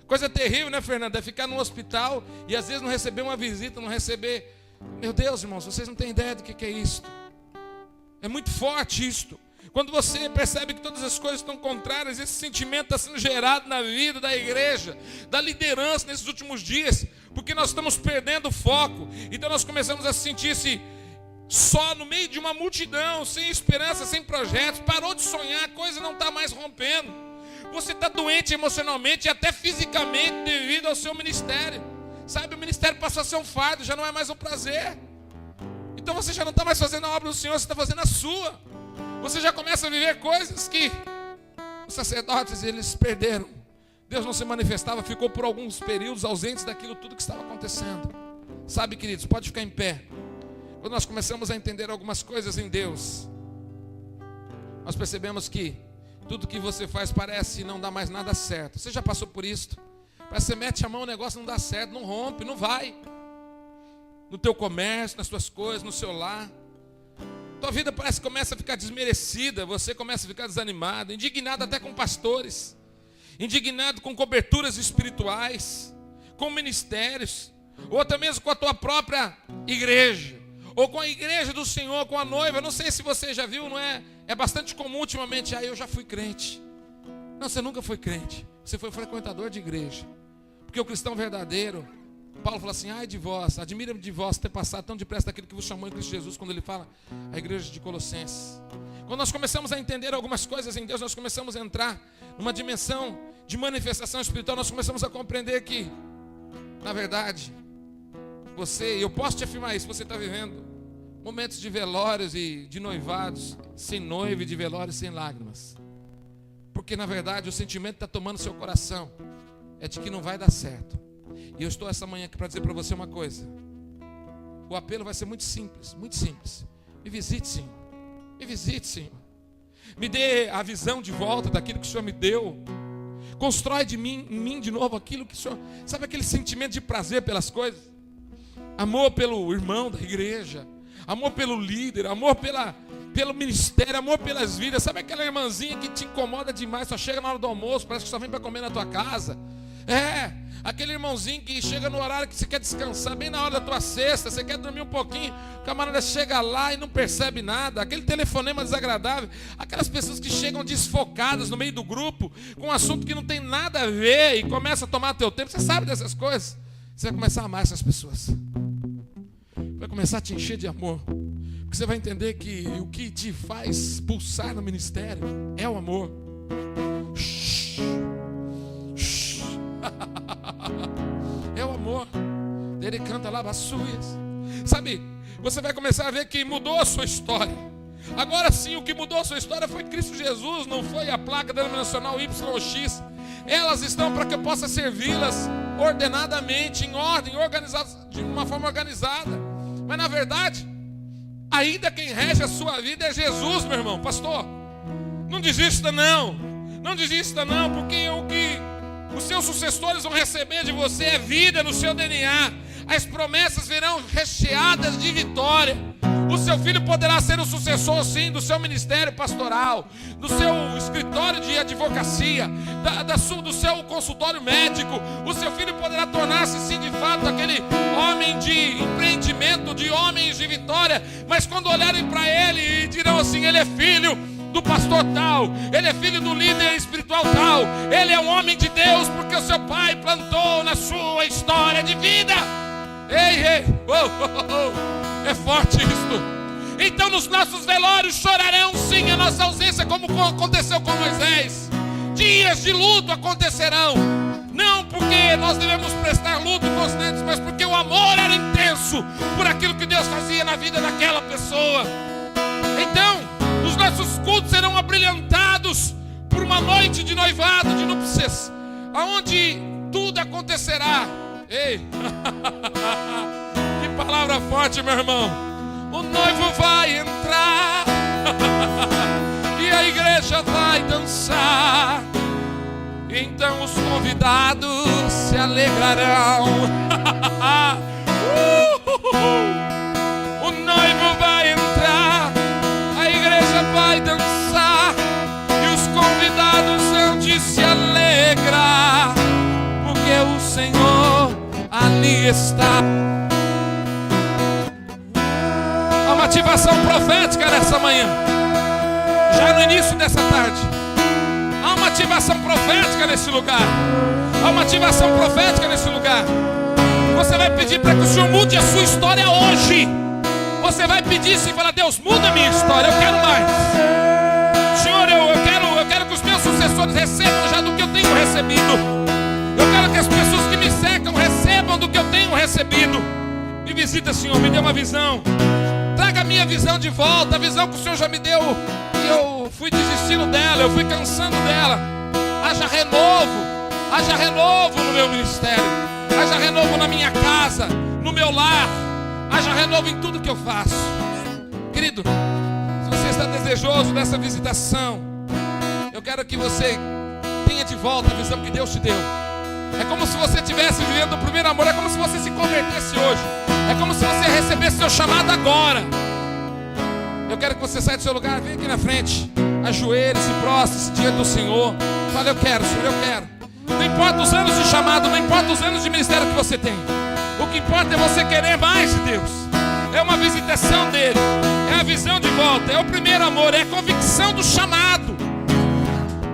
Coisa terrível, né, Fernanda? É ficar no hospital e às vezes não receber uma visita, não receber. Meu Deus, irmãos, vocês não têm ideia do que é isto. É muito forte isto. Quando você percebe que todas as coisas estão contrárias, esse sentimento está sendo gerado na vida da igreja, da liderança nesses últimos dias, porque nós estamos perdendo o foco. Então nós começamos a sentir-se só no meio de uma multidão, sem esperança, sem projetos. Parou de sonhar, a coisa não está mais rompendo. Você está doente emocionalmente e até fisicamente devido ao seu ministério. Sabe, o ministério passou a ser um fardo, já não é mais um prazer. Então você já não está mais fazendo a obra do Senhor, você está fazendo a sua. Você já começa a viver coisas que os sacerdotes, eles perderam. Deus não se manifestava, ficou por alguns períodos ausentes daquilo tudo que estava acontecendo. Sabe, queridos, pode ficar em pé. Quando nós começamos a entender algumas coisas em Deus, nós percebemos que tudo que você faz parece não dar mais nada certo. Você já passou por isso? Parece que você mete a mão, o negócio não dá certo, não rompe, não vai. No teu comércio, nas tuas coisas, no seu lar. Tua vida parece que começa a ficar desmerecida, você começa a ficar desanimado, indignado até com pastores, indignado com coberturas espirituais, com ministérios, ou até mesmo com a tua própria igreja, ou com a igreja do Senhor, com a noiva. Não sei se você já viu, não é? É bastante comum ultimamente, eu já fui crente. Não, você nunca foi crente, você foi frequentador de igreja. Porque o cristão verdadeiro, Paulo fala assim, ai de vós, admira-me de vós ter passado tão depressa daquele que vos chamou em Cristo Jesus, quando ele fala a igreja de Colossenses. Quando nós começamos a entender algumas coisas em Deus, nós começamos a entrar numa dimensão de manifestação espiritual, nós começamos a compreender que, na verdade, eu posso te afirmar isso, você está vivendo momentos de velórios e de noivados, sem noiva e de velórios sem lágrimas. Porque, na verdade, o sentimento que está tomando seu coração é de que não vai dar certo. E eu estou essa manhã aqui para dizer para você uma coisa. O apelo vai ser muito simples, muito simples. Me visite, Senhor. Me visite, Senhor. Me dê a visão de volta daquilo que o Senhor me deu. Constrói em mim de novo aquilo que o Senhor... Sabe aquele sentimento de prazer pelas coisas? Amor pelo irmão da igreja. Amor pelo líder. Amor pelo ministério. Amor pelas vidas. Sabe aquela irmãzinha que te incomoda demais? Só chega na hora do almoço, parece que só vem para comer na tua casa. Aquele irmãozinho que chega no horário que você quer descansar, bem na hora da tua cesta, você quer dormir um pouquinho, o camarada chega lá e não percebe nada, aquele telefonema desagradável, aquelas pessoas que chegam desfocadas no meio do grupo, com um assunto que não tem nada a ver e começa a tomar teu tempo, você sabe dessas coisas, você vai começar a amar essas pessoas, vai começar a te encher de amor, porque você vai entender que o que te faz pulsar no ministério é o amor. É o amor. Ele canta lá baçuias. Sabe, você vai começar a ver que mudou a sua história. Agora sim, o que mudou a sua história foi Cristo Jesus, não foi a placa denominacional Y ou X. Elas estão para que eu possa servi-las ordenadamente, em ordem, organizadas, de uma forma organizada. Mas na verdade, ainda quem rege a sua vida é Jesus, meu irmão. Pastor, não desista não. Não desista não, porque o que os seus sucessores vão receber de você é vida no seu DNA. As promessas virão recheadas de vitória. O seu filho poderá ser o sucessor, sim, do seu ministério pastoral, do seu escritório de advocacia, do seu consultório médico. O seu filho poderá tornar-se, sim, de fato, aquele homem de empreendimento, de homens de vitória. Mas quando olharem para ele e dirão assim, ele é filho do pastor tal, ele é filho do líder espiritual tal, ele é um homem de Deus porque o seu pai plantou na sua história de vida. Ei, é forte isto. Então nos nossos velórios chorarão sim a nossa ausência, como aconteceu com Moisés. Dias de luto acontecerão, não porque nós devemos prestar luto constantes, mas porque o amor era intenso por aquilo que Deus fazia na vida daquela pessoa. Então os nossos cultos serão abrilhantados por uma noite de noivado, de núpcias, aonde tudo acontecerá. Ei, que palavra forte, meu irmão. O noivo vai entrar e a igreja vai dançar. Então os convidados se alegrarão. O noivo vai entrar, a igreja vai dançar e os convidados hão de se alegrar, porque o Senhor ali está. Há uma ativação profética nessa manhã, já no início dessa tarde. Há uma ativação profética nesse lugar. Há uma ativação profética nesse lugar. Você vai pedir para que o Senhor mude a sua história hoje. Você vai pedir sim, falar: Deus, muda a minha história, eu quero mais. Senhor, eu quero que os meus sucessores recebam já do que eu tenho recebido. Eu quero que as pessoas que me cercam recebam do que eu tenho recebido. Me visita, Senhor, me dê uma visão. Traga a minha visão de volta, a visão que o Senhor já me deu e eu fui desistindo dela, eu fui cansando dela. Haja renovo no meu ministério, haja renovo na minha casa, no meu lar, haja renovo em tudo que eu faço. Querido, se você está desejoso dessa visitação, eu quero que você tenha de volta a visão que Deus te deu. É como se você estivesse vivendo o primeiro amor, é como se você se convertesse hoje, é como se você recebesse seu chamado agora. Eu quero que você saia do seu lugar, venha aqui na frente, ajoelhe, se prostre diante do Senhor. Fala: eu quero, Senhor, eu quero. Não importa os anos de chamado, não importa os anos de ministério que você tem. O que importa é você querer mais de Deus. É uma visitação dele, é a visão de volta, é o primeiro amor, é a convicção do chamado,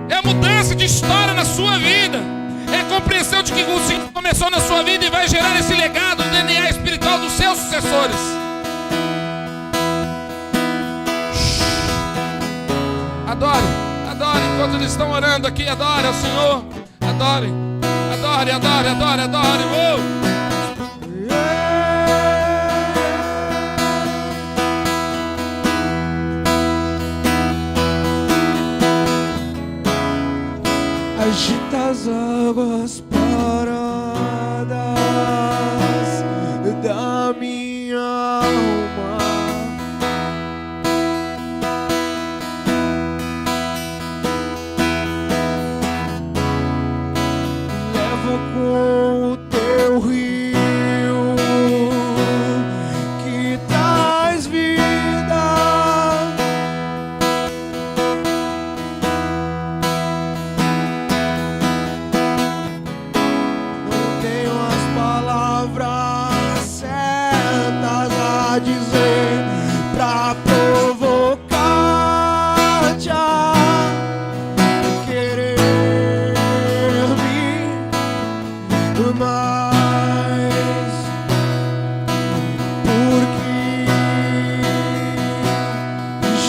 é a mudança de história na sua vida, é a compreensão de que o Senhor começou na sua vida e vai gerar esse legado, o DNA espiritual dos seus sucessores. Adore, adore, enquanto eles estão orando aqui, adore ao Senhor, adore, adore, adore, adore, adore. Agita as águas paradas da minha alma, leva com o teu rio que traz vida. Dizer pra provocar-te a querer-me mais, porque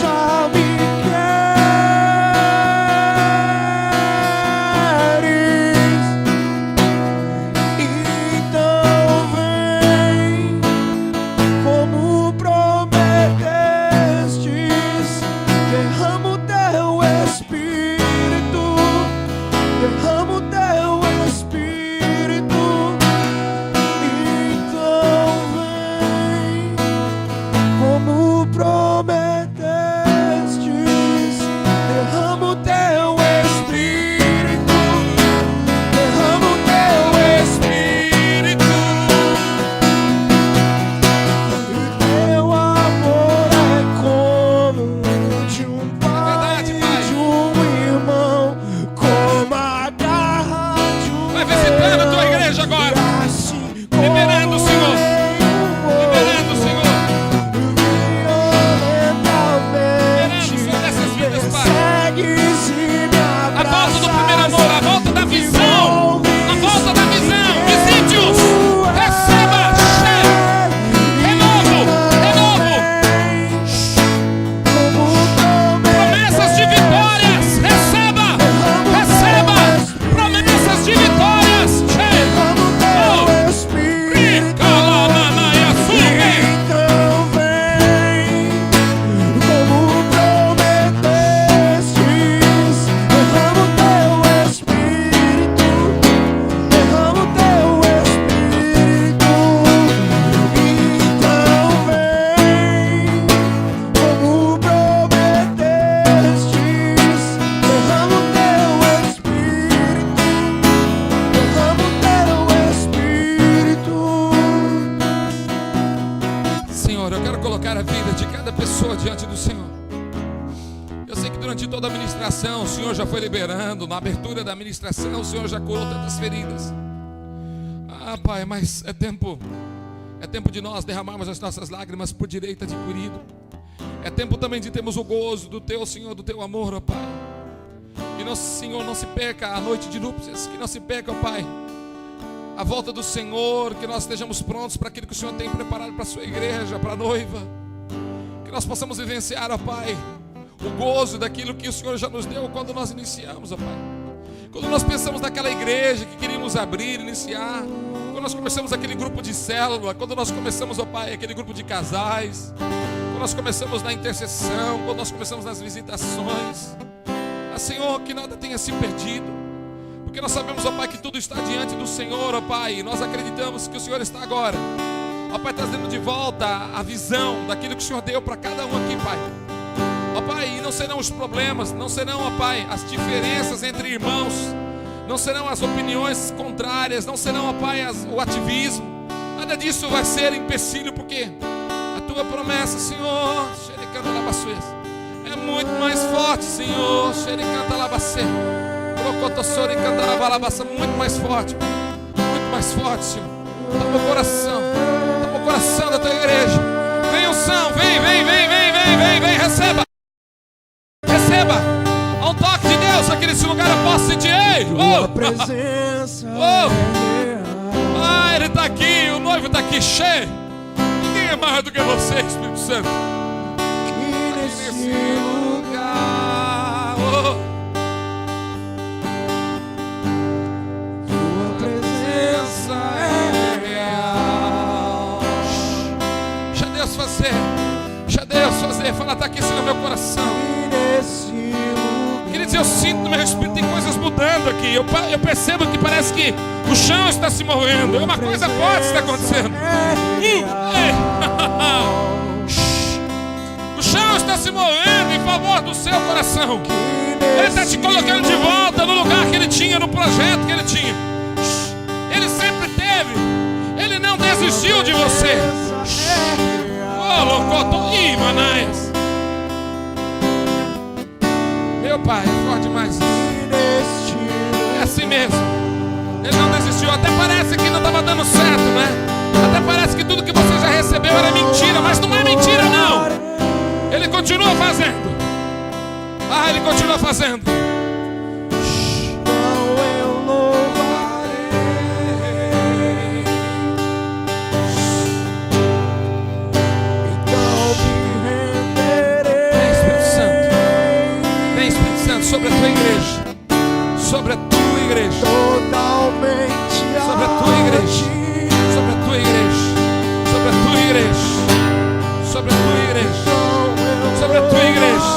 já me queres. Então vem como prometestes, derrama o teu Espírito, derrama o teu Espírito. Então vem como prometestes, derrama o teu Espírito, derrama o teu Espírito. Teu amor é como de um pai, de um irmão, como a garra de um Vai visitando a tua igreja agora, liberando o Senhor, liberando o Senhor, liberando o Senhor dessas vidas, Pai. A volta do primeiro amor, a volta da visão, a volta da visão. Visite-os, receba, renovo, renovo, promessas de vitórias, receba, receba, promessas de vitórias. toda a ministração, o Senhor já foi liberando. Na abertura da ministração, o Senhor já curou tantas feridas. Ah, Pai, mas é tempo de nós derramarmos as nossas lágrimas por direito adquirido. É tempo também de termos o gozo do Teu, Senhor, do Teu amor, ó Pai. Que nosso Senhor não se perca a noite de núpcias, que não se perca, ó Pai, a volta do Senhor, que nós estejamos prontos para aquilo que o Senhor tem preparado para a sua igreja, para a noiva. Que nós possamos vivenciar, ó Pai, o gozo daquilo que o Senhor já nos deu quando nós iniciamos, ó Pai. Quando nós pensamos naquela igreja que queríamos abrir, iniciar, quando nós começamos aquele grupo de célula, quando nós começamos, ó Pai, aquele grupo de casais, quando nós começamos na intercessão, quando nós começamos nas visitações, Senhor, que nada tenha se perdido, porque nós sabemos, ó Pai, que tudo está diante do Senhor, ó Pai, e nós acreditamos que o Senhor está agora, ó Pai, trazendo de volta a visão daquilo que o Senhor deu para cada um aqui, Pai. Ó Pai, e não serão os problemas, não serão, ó Pai, as diferenças entre irmãos, não serão as opiniões contrárias, não serão, ó Pai, o ativismo, nada disso vai ser empecilho, porque a Tua promessa, Senhor, é muito mais forte, Senhor, muito mais forte, Senhor. Toma o coração da Tua igreja. Vem unção, vem, receba. Há um toque de Deus aqui nesse lugar, eu posso sentir. Tua presença Ele está aqui, o noivo está aqui cheio. Ninguém é maior do que você, Espírito Santo. aqui nesse lugar. Tua presença é real. Deixa Deus fazer. Fala, está aqui no meu coração. Queridos, eu sinto no meu espírito, tem coisas mudando aqui. Eu percebo que parece que o chão está se movendo. Uma coisa forte está acontecendo. O chão está se movendo em favor do seu coração. Ele está te colocando de volta no lugar que ele tinha, no projeto que ele tinha. Ele sempre teve. Ele não desistiu de você. Manaias. Meu Pai, é forte demais. É assim mesmo. Ele não desistiu. Até parece que não estava dando certo, né? Até parece que tudo que você já recebeu era mentira. Mas não é mentira, não. Ele continua fazendo. Ele continua fazendo. Então eu louvarei. Então me renderei. Vem, Espírito Santo, sobre a Tua igreja. Sobre a Tua igreja. Totalmente sobre a Tua igreja. Sobre a Tua igreja. Sobre a Tua igreja. Sobre a Tua igreja. Sobre a Tua igreja.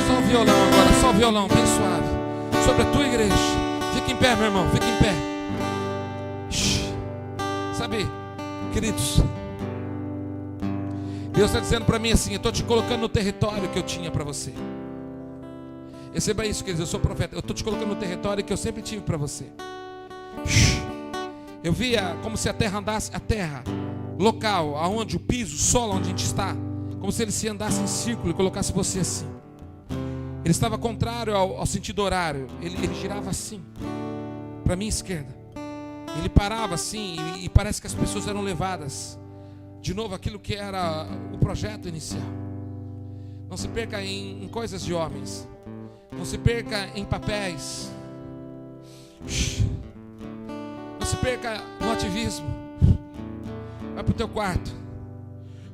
Só o violão agora, só o violão, bem suave. Sobre a Tua igreja. Fica em pé, meu irmão, fica em pé. Sabe, queridos, Deus está dizendo para mim assim: eu estou te colocando no território que eu tinha para você. Receba isso, queridos, eu sou profeta. Eu estou te colocando no território que eu sempre tive para você. Eu via como se a terra andasse, a terra local, aonde o piso, o solo onde a gente está, como se ele se andasse em círculo e colocasse você assim. Ele estava contrário ao sentido horário. Ele girava assim, para a minha esquerda. Ele parava assim e parece que as pessoas eram levadas de novo aquilo que era o projeto inicial. Não se perca em coisas de homens. Não se perca em papéis. Não se perca no ativismo. Vai para o teu quarto,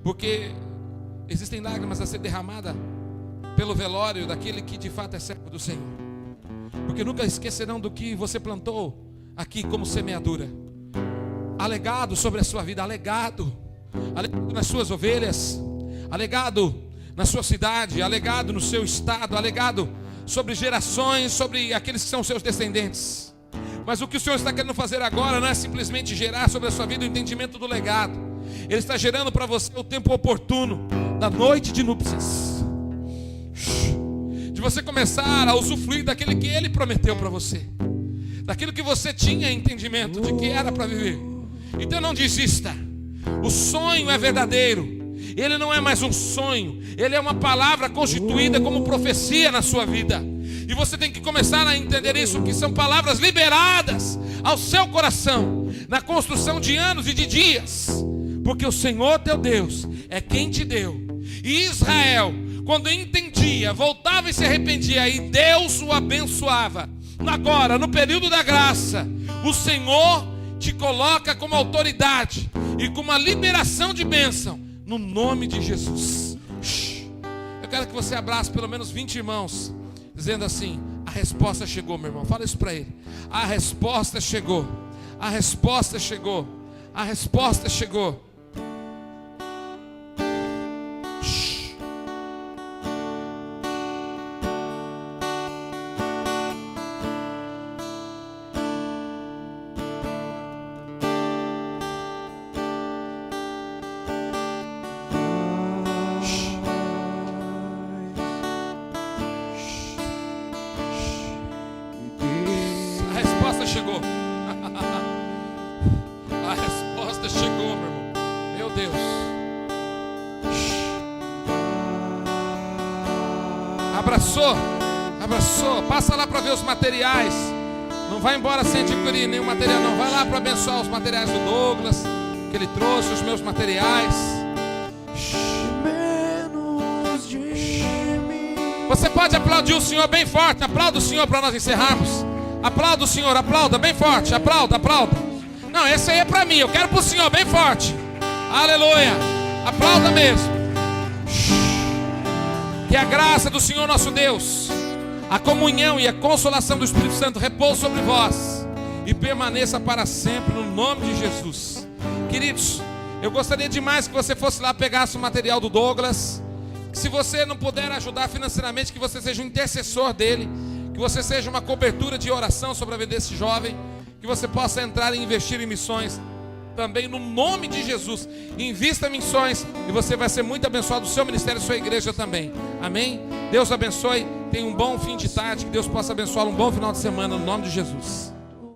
porque existem lágrimas a ser derramadas pelo velório daquele que de fato é servo do Senhor. Porque nunca esquecerão do que você plantou aqui como semeadura. Há legado sobre a sua vida, há legado nas suas ovelhas, há legado na sua cidade, há legado no seu estado, há legado sobre gerações, sobre aqueles que são seus descendentes. Mas o que o Senhor está querendo fazer agora não é simplesmente gerar sobre a sua vida o entendimento do legado. Ele está gerando para você o tempo oportuno da noite de núpcias, de você começar a usufruir daquele que Ele prometeu para você, daquilo que você tinha entendimento de que era para viver. Então não desista. O sonho é verdadeiro ele não é mais um sonho, ele é uma palavra constituída como profecia na sua vida. E você tem que começar a entender isso, que são palavras liberadas ao seu coração, na construção de anos e de dias, porque o Senhor teu Deus é quem te deu. E Israel, quando entendia, voltava e se arrependia, e Deus o abençoava. Agora, no período da graça, o Senhor te coloca como autoridade e com uma liberação de bênção, no nome de Jesus. Eu quero que você abrace pelo menos 20 irmãos, dizendo assim: a resposta chegou, meu irmão. Fala isso para ele. A resposta chegou. A resposta chegou. A resposta chegou. Chegou. A resposta chegou, meu irmão. Meu Deus. Abraçou. Abraçou. Passa lá para ver os materiais. Não vai embora sem adquirir nenhum material, não. Vai lá para abençoar os materiais do Douglas, que ele trouxe, os meus materiais. Você pode aplaudir o Senhor bem forte. Aplauda o Senhor para nós encerrarmos. Aplauda o Senhor, aplauda bem forte, aplauda, aplauda. Não, esse aí é para mim, eu quero para o Senhor bem forte. Aleluia, aplauda mesmo. Que a graça do Senhor nosso Deus, a comunhão e a consolação do Espírito Santo repouse sobre vós e permaneça para sempre, no nome de Jesus. Queridos, eu gostaria demais que você fosse lá, pegasse o material do Douglas. Se você não puder ajudar financeiramente, que você seja um intercessor dele, que você seja uma cobertura de oração sobre a vida desse jovem, que você possa entrar e investir em missões também, no nome de Jesus. Invista em missões e você vai ser muito abençoado, o seu ministério e a sua igreja também. Amém? Deus abençoe, tenha um bom fim de tarde, que Deus possa abençoar um bom final de semana, no nome de Jesus.